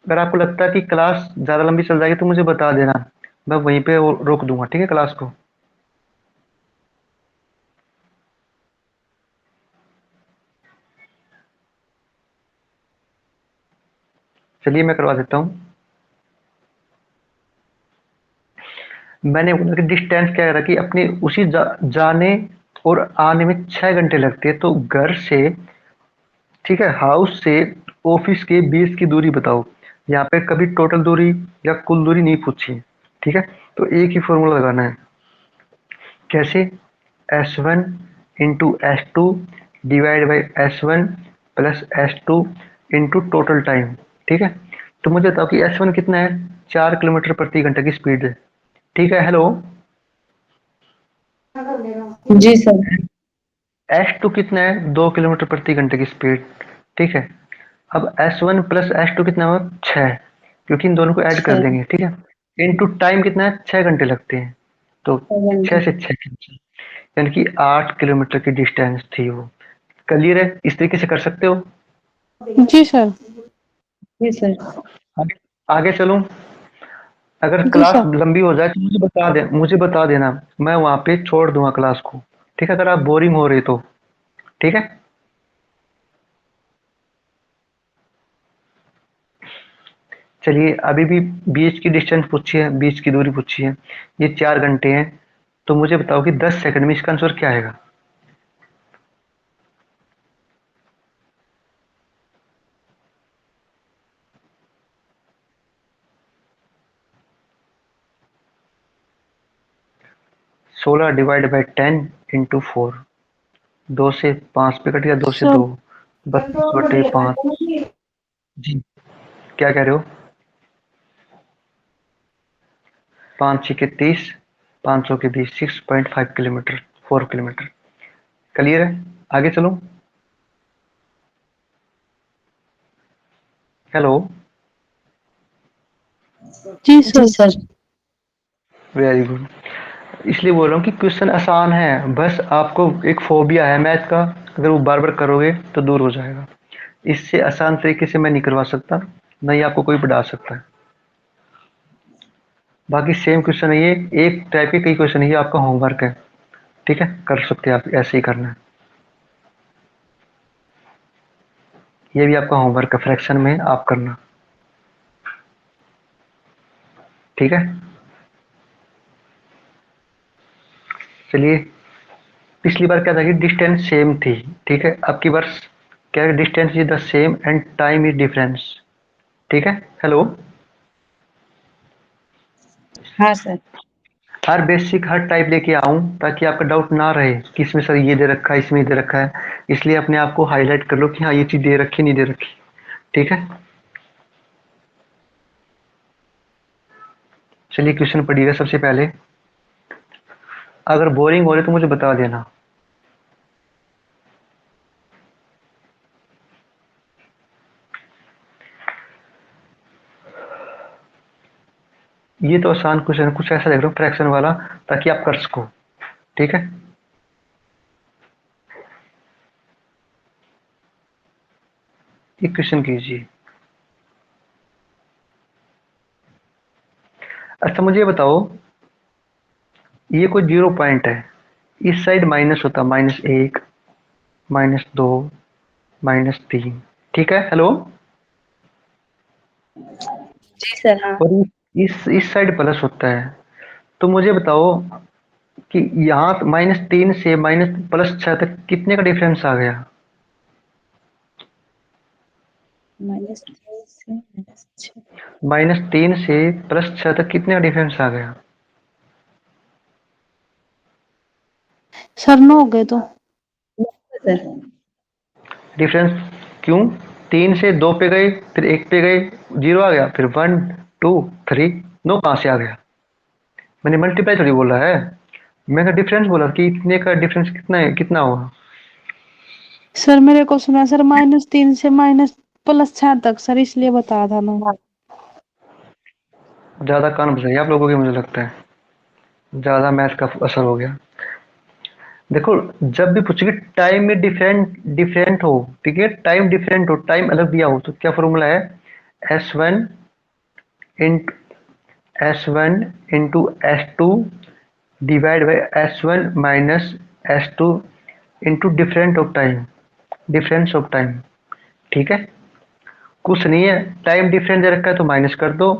A: अगर आपको लगता है कि क्लास ज्यादा लंबी चल जाएगी तो मुझे बता देना, मैं वहीं पे रोक दूंगा, ठीक है, क्लास को। चलिए मैं करवा देता हूँ। मैंने बोला कि डिस्टेंस क्या करा कि अपने उसी जाने और आने में 6 घंटे लगते हैं, तो घर से, ठीक है, हाउस से ऑफिस के बीच की दूरी बताओ। यहाँ पे कभी टोटल दूरी या कुल दूरी नहीं पूछी, ठीक है। तो एक ही फॉर्मूला लगाना है। कैसे? S1 into S2 divide by S1 plus S2 into total time, ठीक है। तो मुझे बताओ कि S1 कितना है? 4 किलोमीटर प्रति घंटे की स्पीड है, ठीक है। हेलो।
E: जी सर।
A: S2 कितना है? 2 किलोमीटर प्रति घंटे की स्पीड, ठीक है। अब S1 प्लस S2 कितना हुआ 6, क्योंकि इन दोनों को ऐड कर देंगे, ठीक है। इनटू टाइम कितना है 6 घंटे लगते हैं, तो 6 से 6 कैंसिल, यानी कि 8 किलोमीटर की डिस्टेंस थी वो। क्लियर है? इस तरीके से कर सकते हो।
D: जी सर।
A: आगे आगे चलूं? अगर
D: जी
A: क्लास
D: सर।
A: लंबी हो जाए तो मुझे बता देना, मैं वहां पे छोड़ दूंगा क्लास को, ठीक है, अगर आप बोरिंग हो रहे तो, ठीक है। चलिए अभी भी बीच की डिस्टेंस पूछी है, बीच की दूरी पूछी है, ये 4 घंटे हैं, तो मुझे बताओ कि 10 सेकंड में इसका आंसर क्या आएगा। सोलह डिवाइड बाई 10 इंटू 4, 2 से 5 पे कट गया, 2 से 2,
D: सर
A: 32/5। जी, क्या कह रहे हो? 5 6 के 30, 500 के 20, 6.5 किलोमीटर, 4 किलोमीटर। क्लियर है? आगे चलो। हेलो।
D: जी सर।
A: Very good. इसलिए बोल रहा हूँ कि क्वेश्चन आसान है, बस आपको एक फोबिया है मैथ का, अगर वो बार बार करोगे तो दूर हो जाएगा। इससे आसान तरीके से मैं नहीं करवा सकता, ना ही आपको कोई पढ़ा सकता है। बाकी सेम क्वेश्चन है ये, एक टाइप के कई क्वेश्चन है, ये आपका होमवर्क है, ठीक है, कर सकते हैं आप, ऐसे ही करना है। ये भी आपका होमवर्क है, फ्रैक्शन में आप करना, ठीक है। चलिए, पिछली बार क्या था कि डिस्टेंस सेम थी, ठीक है, अब की बार क्या है, distance is the same and time is difference, ठीक है। हेलो। हर बेसिक हर टाइप लेके आऊं ताकि आपका डाउट ना रहे कि इसमें सर ये दे रखा है, इसमें ये दे रखा है, इसलिए अपने आप को हाईलाइट कर लो कि हाँ ये चीज दे रखी नहीं दे रखी, ठीक है। चलिए क्वेश्चन पढ़िएगा सबसे पहले, अगर बोरिंग हो रहे तो मुझे बता देना। ये तो आसान क्वेश्चन, कुछ ऐसा देख रहा हूँ फ्रैक्शन वाला, ताकि आप कर सको, ठीक है। एक क्वेश्चन कीजिए। अच्छा मुझे ये बताओ, ये कोई 0 पॉइंट है, इस साइड माइनस होता, -1, -2, -3, ठीक है। हेलो। और इस साइड प्लस होता है, तो मुझे बताओ कि यहाँ -3 से +6 तक कितने का डिफरेंस आ गया। -3 से +6 तक कितने का डिफरेंस आ गया।
D: सर 9 हो गए तो।
A: डिफरेंस क्यों? 3 से 2 पे गए, फिर 1 पे गए, 0 आ गया, फिर 1 2 3, 9 कहाँ से आ गया? मैंने मल्टीप्लाई थोड़ी बोला है, मैंने डिफरेंस बोला कि इतने का डिफरेंस कितना है, कितना हुआ।
D: सर मेरे को सुना सर -3 से +6 तक सर, इसलिए बताया था ना।
A: ज्यादा कान बजाइए आप लोगों की, मुझे लगता है ज्यादा मैथ का असर हो गया। देखो, जब भी पूछेंगे टाइम में डिफरेंट डिफरेंट हो, ठीक है, टाइम डिफरेंट हो, टाइम अलग दिया हो, तो क्या फॉर्मूला है, S1 into S2 divide by S1 minus S2 into different of time, difference of time, ठीक है। कुछ नहीं है, टाइम डिफरेंस दे रखा है तो माइनस कर दो,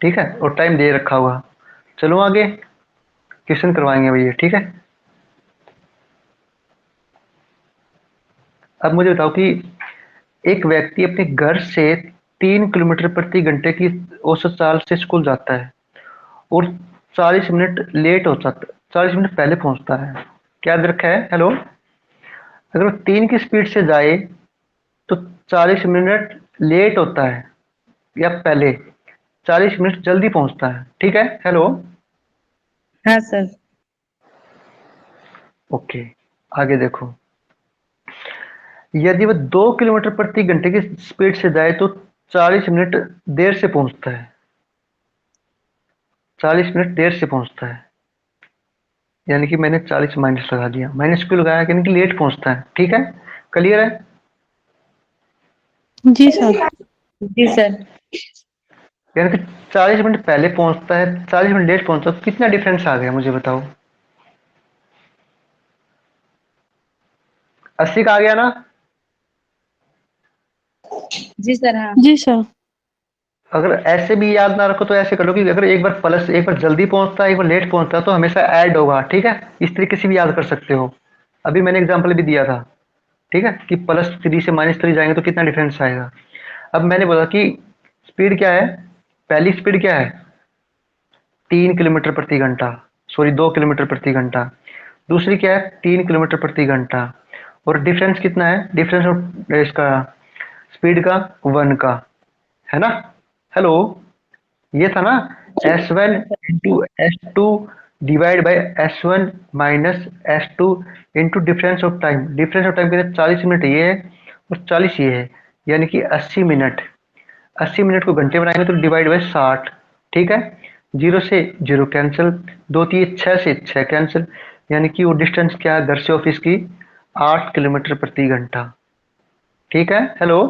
A: ठीक है, और टाइम दे रखा होगा। चलो आगे क्वेश्चन करवाएंगे भैया, ठीक है। अब मुझे बताओ कि एक व्यक्ति अपने घर से 3 किलोमीटर प्रति घंटे की औसत चाल से स्कूल जाता है और 40 मिनट लेट हो जाता, 40 मिनट पहले पहुंचता है, क्या याद रखा है। हेलो। अगर वो 3 की स्पीड से जाए तो 40 मिनट लेट होता है या पहले, 40 मिनट जल्दी पहुंचता है, ठीक है। हेलो। ओके, आगे देखो, यदि वह 2 किलोमीटर प्रति घंटे की स्पीड से जाए तो 40 मिनट देर से पहुंचता है। 40 मिनट देर से पहुंचता है, यानी कि मैंने 40 माइनस लगा दिया, माइनस क्यों लगाया, यानी कि लेट पहुंचता है। ठीक है, क्लियर है?
D: जी सर।
C: जी सर।
A: यानी कि 40 मिनट पहले पहुंचता है, 40 मिनट लेट पहुंचता है, तो कितना डिफरेंस आ गया मुझे बताओ? 80 का आ गया ना?
C: जी सर। हाँ।
D: जी सर।
A: अगर ऐसे भी याद ना रखो तो ऐसे कर लो कि अगर एक बार प्लस, एक बार जल्दी पहुंचता है, एक बार लेट पहुंचता है, तो हमेशा ऐड होगा। ठीक है, इस तरीके से भी याद कर सकते हो। अभी मैंने एग्जांपल भी दिया था, ठीक है, कि +3 से -3 जाएंगे तो कितना डिफरेंस आएगा। अब मैंने बोला कि स्पीड क्या है, पहली स्पीड क्या है, 3 किलोमीटर प्रति घंटा, सॉरी 2 किलोमीटर प्रति घंटा। दूसरी क्या है, 3 किलोमीटर प्रति घंटा। और डिफरेंस कितना है, डिफरेंस ऑफ इसका स्पीड का 1 का, है ना? हेलो, ये था ना, S1 into S2 divide by S1 minus S2 into difference of time. Difference of time कहते हैं 40 मिनट ये है और 40 ये है, यानी कि 80 मिनट। 80 मिनट को घंटे बनाएंगे तो डिवाइड बाई 60। ठीक है, 0 से 0 कैंसिल, 2 3 6 से 6 कैंसिल, यानी कि वो डिस्टेंस क्या है घर से ऑफिस की, 8 किलोमीटर प्रति घंटा। ठीक है, हेलो,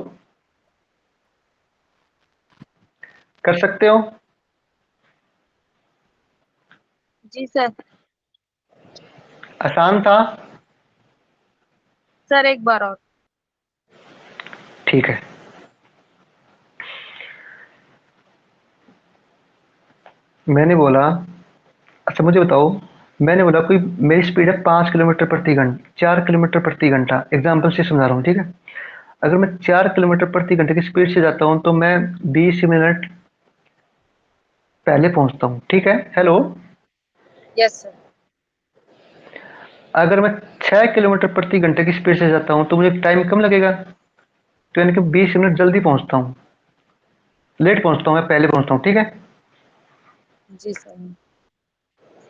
A: कर सकते हो?
C: जी सर।
A: आसान था?
C: सर एक बार और।
A: ठीक है, मैंने बोला, अच्छा मुझे बताओ, मैंने बोला कोई मेरी स्पीड है 5 किलोमीटर प्रति घंटा, 4 किलोमीटर प्रति घंटा, एग्जाम्पल से समझा रहा हूँ। ठीक है, अगर मैं 4 किलोमीटर प्रति घंटे की स्पीड से जाता हूँ तो मैं 20 मिनट पहले पहुंचता हूँ। ठीक है, हेलो।
C: Yes sir.
A: अगर मैं 6 किलोमीटर प्रति घंटे की स्पीड से जाता हूँ तो मुझे टाइम कम लगेगा, तो यानी कि 20 मिनट जल्दी पहुंचता हूँ, लेट पहुंचता हूँ, मैं पहले पहुंचता हूँ। ठीक है,
C: जी सर।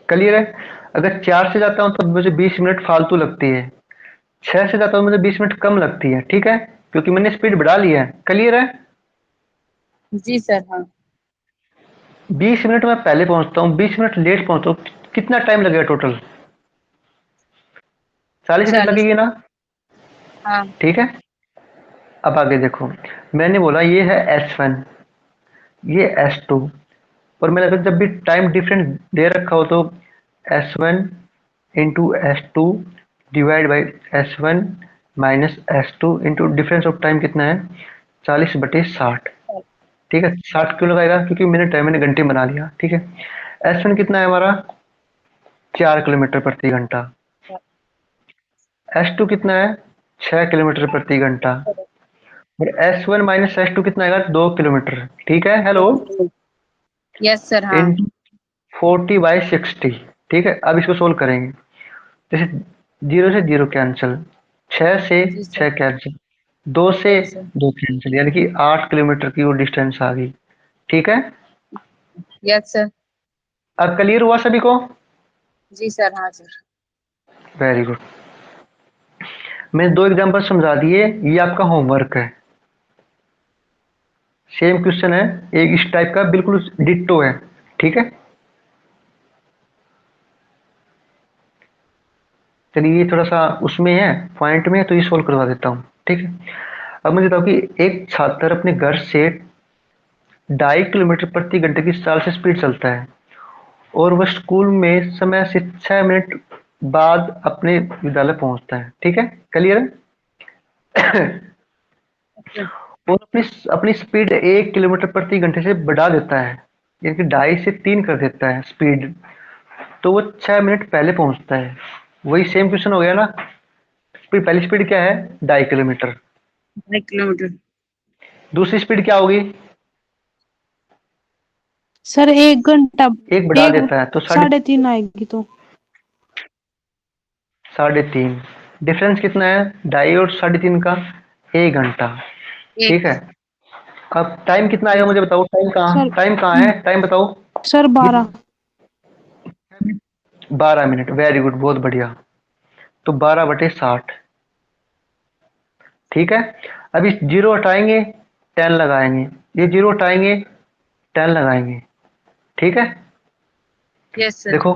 A: क्लियर है? अगर 4 से जाता हूँ तो मुझे 20 मिनट फालतू लगती है, 6 से जाता हूँ मुझे 20 मिनट कम लगती है। ठीक है, क्योंकि मैंने स्पीड बढ़ा ली है। क्लियर है?
C: जी सर। हाँ।
A: 20 मिनट मैं पहले पहुंचता हूँ, 20 मिनट लेट पहुंचता हूँ, कितना टाइम लगेगा टोटल? 40 मिनट
C: 40।
A: लगेगी ना?
C: हाँ।
A: ठीक है, अब आगे देखो, मैंने बोला ये है S1, ये S2, और मैंने अगर जब भी टाइम डिफरेंस दे रखा हो तो S1 into S2 divide by S1 minus S2 into difference of time कितना है, 40/60। ठीक है, 60 क्यों लगाएगा, क्योंकि मिनट है, मैंने घंटे बना लिया। ठीक है, S1 कितना है हमारा, 4 किलोमीटर प्रति घंटा। S2 कितना है, 6 किलोमीटर प्रति घंटा। और S1 माइनस S2 कितना आएगा, 2 किलोमीटर। ठीक है, हेलो,
C: यस सर। हाँ।
A: इन 40/60। ठीक है, अब इसको सोल्व करेंगे, जैसे 0 से 0 कैंसिल, 6 से
C: जी सर।
A: 6 कैंसिल, 2 से
C: जी सर।
A: 2 कैंसिल, यानी कि 8 किलोमीटर की वो डिस्टेंस आ गई। ठीक है,
C: यस सर।
A: अब क्लियर हुआ सभी को?
C: जी सर। हाँ सर।
A: वेरी गुड, मैंने 2 एग्जांपल समझा दिए, ये आपका होमवर्क है। सेम क्वेश्चन है, एक इस टाइप का बिल्कुल डिट्टो है। ठीक है, चलिए ये थोड़ा सा उसमें है, पॉइंट में है, तो ये सोल्व करवा देता हूँ। ठीक है, अब मुझे बताओ कि एक छात्र अपने घर से 2.5 किलोमीटर प्रति घंटे की चाल से स्पीड चलता है और वह स्कूल में समय से 6 मिनट बाद अपने विद्यालय पहुंचता है। ठीक है, क्लियर है?
C: सर।
A: और अपनी अपनी स्पीड 1 किलोमीटर प्रति घंटे से बढ़ा देता है, यानी कि 2.5 से 3 कर देता है स्पीड, तो वो 6 मिनट पहले पहुंचता है। वही सेम क्वेश्चन हो गया ना, स्पीड, पहली स्पीड क्या है, 2.5 किलोमीटर,
C: 1 किलोमीटर।
A: दूसरी स्पीड क्या होगी,
D: सर 1 घंटा,
A: एक बढ़ा
D: एक
A: देता है तो
D: 3:30 आएगी तो।
A: 3.5, डिफरेंस कितना है, 2.5 और 3.5 का, 1 घंटा। ठीक
C: एक।
A: है, अब टाइम कितना आएगा मुझे बताओ,
D: सर
A: टाइम कहाँ है, टाइम बताओ।
D: सर
A: ये
D: 12।
A: 12 मिनट, वेरी गुड, बहुत बढ़िया। तो 12/60। ठीक है। अभी 0 हटाएंगे 10 लगाएंगे, ये 0 हटाएंगे 10 लगाएंगे, ठीक है।
E: Yes sir.
A: देखो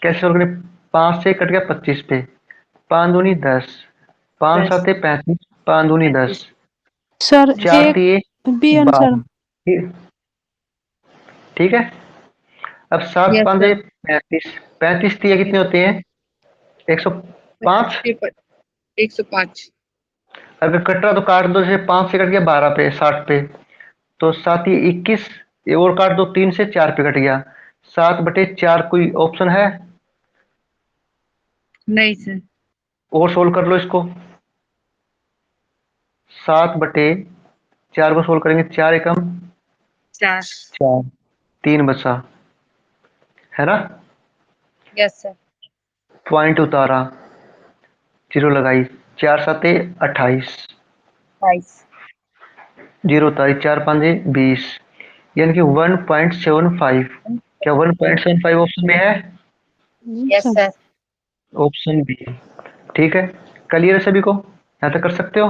A: कैसे सोल्व करें। 5 से कट गया 25 पे, 5 दूनी 10, 5
E: 10
A: साते 35, 5 दूनी 10,
E: 35।
D: सर
A: 4
D: एक
A: दिए
D: बी आंसर।
A: 12, ठीक है। अब 7
E: यस
A: पाँचे
E: सर।
A: 35, 35 दिए कितने होते हैं 105।
E: 105।
A: अगर कट रहा तो काट दो, जैसे 5 से कट गया 12 पे 60 पे, तो 7 ये 21, ये और काट दो, 3 से 4 पे कट गया, 7/4 कोई ऑप्शन है
E: नहीं सर।
A: और सोल्व कर लो इसको। 7/4 को सोल्व करेंगे, 4 एकम
E: 4।
A: 4, 3 बचा, है ना।
E: Yes sir.
A: पॉइंट उतारा, 0 लगाई, 4 साते 28,
E: 22।
A: 0 उतारी, 4 पाँचे 20, यानी कि 1.75। क्या 1.75 ऑप्शन में है?
E: Yes
D: sir
E: sir.
A: Option B, ठीक है। क्लियर है सभी को, यहाँ तक कर सकते हो।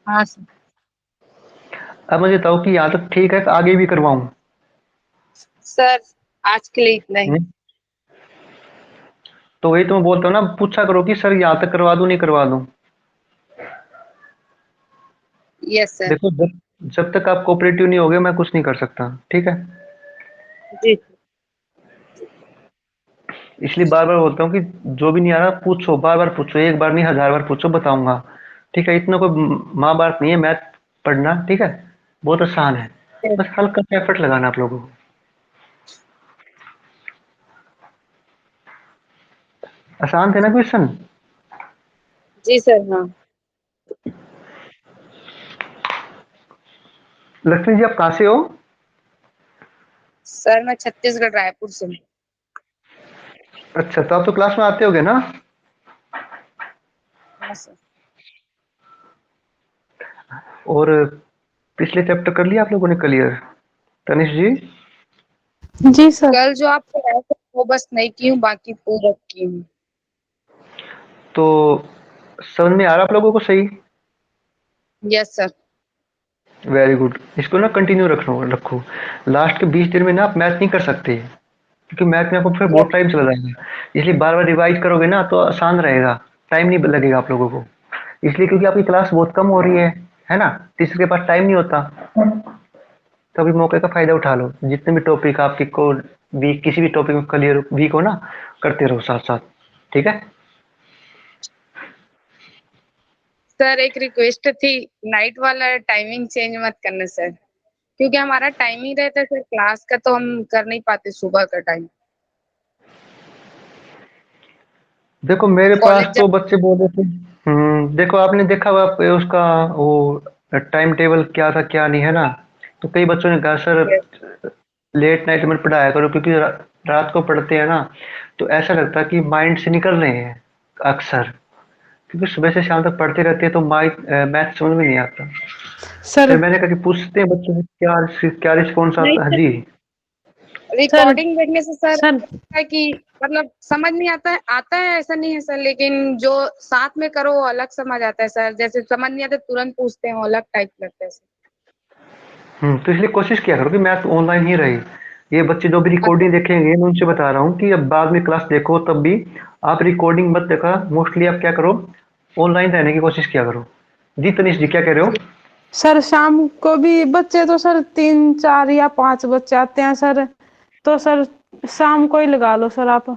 E: हाँ सर।
A: अब मुझे बताओ कि यहाँ तक ठीक है, तो आगे भी करवाऊं?
E: सर आज के लिए इतना ही।
A: हम्म? तो वही तो मैं बोलता हूँ ना, पूछा करो कि सर यहाँ तक करवा दूं नहीं करवा दूं।
E: Yes sir.
A: देखो जब तक आप कोऑपरेटिव नहीं होगे मैं कुछ नहीं कर सकता, ठीक है।
E: जी।
A: इसलिए बार बार बोलता हूँ कि जो भी नहीं आ रहा पूछो, बार बार पूछो, एक बार नहीं 1000 बार पूछो, बताऊंगा। ठीक है, इतना कोई महाभारत नहीं है मैथ पढ़ना, ठीक है। बहुत आसान है, बस हल्का सा एफर्ट लगाना आप लोगों को। आसान थे ना क्वेश्चन?
E: जी सर। हाँ
A: लक्ष्मी जी आप कहाँ से हो?
E: सर, मैं छत्तीसगढ़ रायपुर से हूँ।
A: अच्छा, तो आप तो क्लास में आते होगे ना?
E: हाँ सर।
A: और पिछले चैप्टर कर लिया आप लोगों ने क्लियर, तनिष जी?
D: जी सर।
E: कल जो आप पढ़ाए थे वो बस नहीं की हूँ, बाकी पूरा की हूँ।
A: तो समझ में आ रहा आप लोगों को सही?
E: Yes sir.
A: वेरी गुड, इसको ना कंटिन्यू रखो रखो। लास्ट के 20 दिन में ना आप मैथ नहीं कर सकते, क्योंकि मैथ में आपको फिर बहुत टाइम चला जाएगा। इसलिए बार बार रिवाइज करोगे ना तो आसान रहेगा, टाइम नहीं लगेगा आप लोगों को। इसलिए क्योंकि आपकी क्लास बहुत कम हो रही है ना, टीचर के पास टाइम नहीं होता। तो अभी मौके का फायदा उठा लो, जितने भी टॉपिक आपकी को वीक, किसी भी टॉपिक में क्लियर वीक हो ना, करते रहो साथ साथ, ठीक है।
E: सर एक रिक्वेस्ट थी, नाइट वाला टाइमिंग चेंज मत करना सर, क्योंकि हमारा टाइम ही रहता है सर क्लास का, तो हम कर नहीं पाते सुबह का टाइम।
A: देखो मेरे पास
E: कॉलेज जा।
A: तो बच्चे बोल रहे थे। देखो आपने देखा हुआ उसका वो टाइम टेबल क्या था क्या नहीं, है ना। तो कई बच्चों ने कहा सर लेट नाइट में पढ़ाया करो, क्योंकि रात को पढ़ते हैं ना, तो ऐसा लगता है कि माइंड से निकल रहे हैं अक्सर, क्योंकि सुबह से शाम तक पढ़ते रहते हैं तो मैथ समझ में नहीं आता।
D: सर
A: फिर मैंने कहा कि पूछते हैं बच्चों से क्या क्या रिस्पॉन्स
E: नहीं
A: आता है
E: सर,
A: जी।
D: सर
E: रिकॉर्डिंग देखने से सर
D: सर
E: है कि मतलब समझ नहीं आता है, आता है ऐसा नहीं है सर, लेकिन जो साथ में करो वो अलग समझ आता है सर, जैसे समझ नहीं आता तुरंत पूछते हैं वो अलग टाइप लगता है सर।
A: तो इसलिए कोशिश किया करो कि मैथ ऑनलाइन ही रहे। ये बच्चे जो भी
E: अच्छा।
A: रिकॉर्डिंग देखेंगे मैं उनसे बता रहा हूँ कि अब बाद में क्लास देखो तब भी आप रिकॉर्डिंग मत देखा, मोस्टली आप क्या करो, ऑनलाइन रहने की कोशिश किया करो। जी तनिष जी क्या कह रहे हो?
D: सर शाम को भी बच्चे तो सर 3 4 या 5 बच्चे आते हैं सर, तो सर शाम को ही लगा लो सर आप।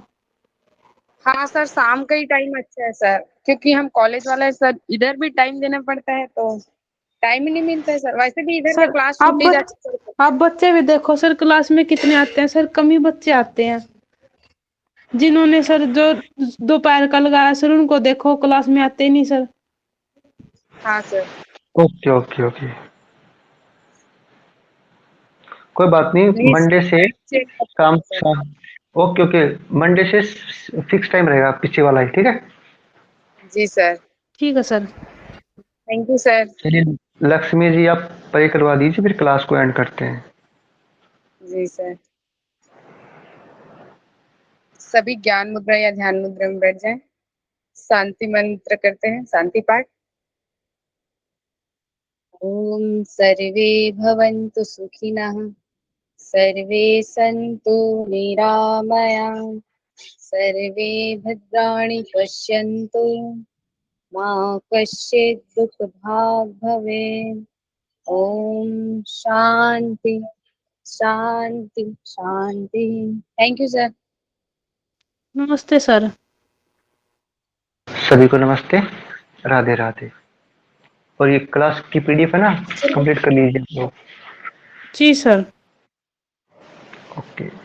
E: हाँ सर, शाम का ही टाइम अच्छा है सर, क्योंकि हम कॉलेज वाले हैं सर, इधर भी टाइम देना पड़ता है तो टाइम ही नहीं मिलता है सर, वैसे भी इधर का
D: सर
E: क्लास
D: आप
E: छूट ही
D: बच
E: जाता है सर।
D: आप बच्चे भी देखो सर, क्लास में कितने आते हैं सर, कम ही बच्चे आते हैं। जिन्होंने सर जो दोपहर का लगाया सर उनको देखो क्लास में आते ही नहीं सर।
E: हाँ सर।
A: ओके ओके ओके, कोई बात नहीं,
E: प्लीज
A: मंडे से
E: चेक
A: शाम
E: सर।
A: शाम। ओके ओके, मंडे से फिक्स टाइम रहेगा पीछे वाला ही, ठीक है।
E: जी सर।
D: ठीक है सर।
E: Thank you sir.
A: चलिए लक्ष्मी जी आप प्रे करवा दीजिए, फिर क्लास को एंड करते हैं।
E: जी सर। सभी ज्ञान मुद्रा या ध्यान मुद्रा में बैठ जाएं। शांति मंत्र करते हैं, शांति पाठ।
F: ॐ सर्वे भवन्तु सुखिनः, सर्वे सन्तु निरामयाः, सर्वे भद्राणि पश्यन्तु, मा कश्चित् दुःखभाग् भवेत्। ॐ शांति शांति शांति। Thank you sir.
D: नमस्ते सर।
A: सभी को नमस्ते, राधे राधे। और ये क्लास की पीडीएफ है ना, कंप्लीट कर लीजिए आप लोग।
D: जी सर।
A: ओके।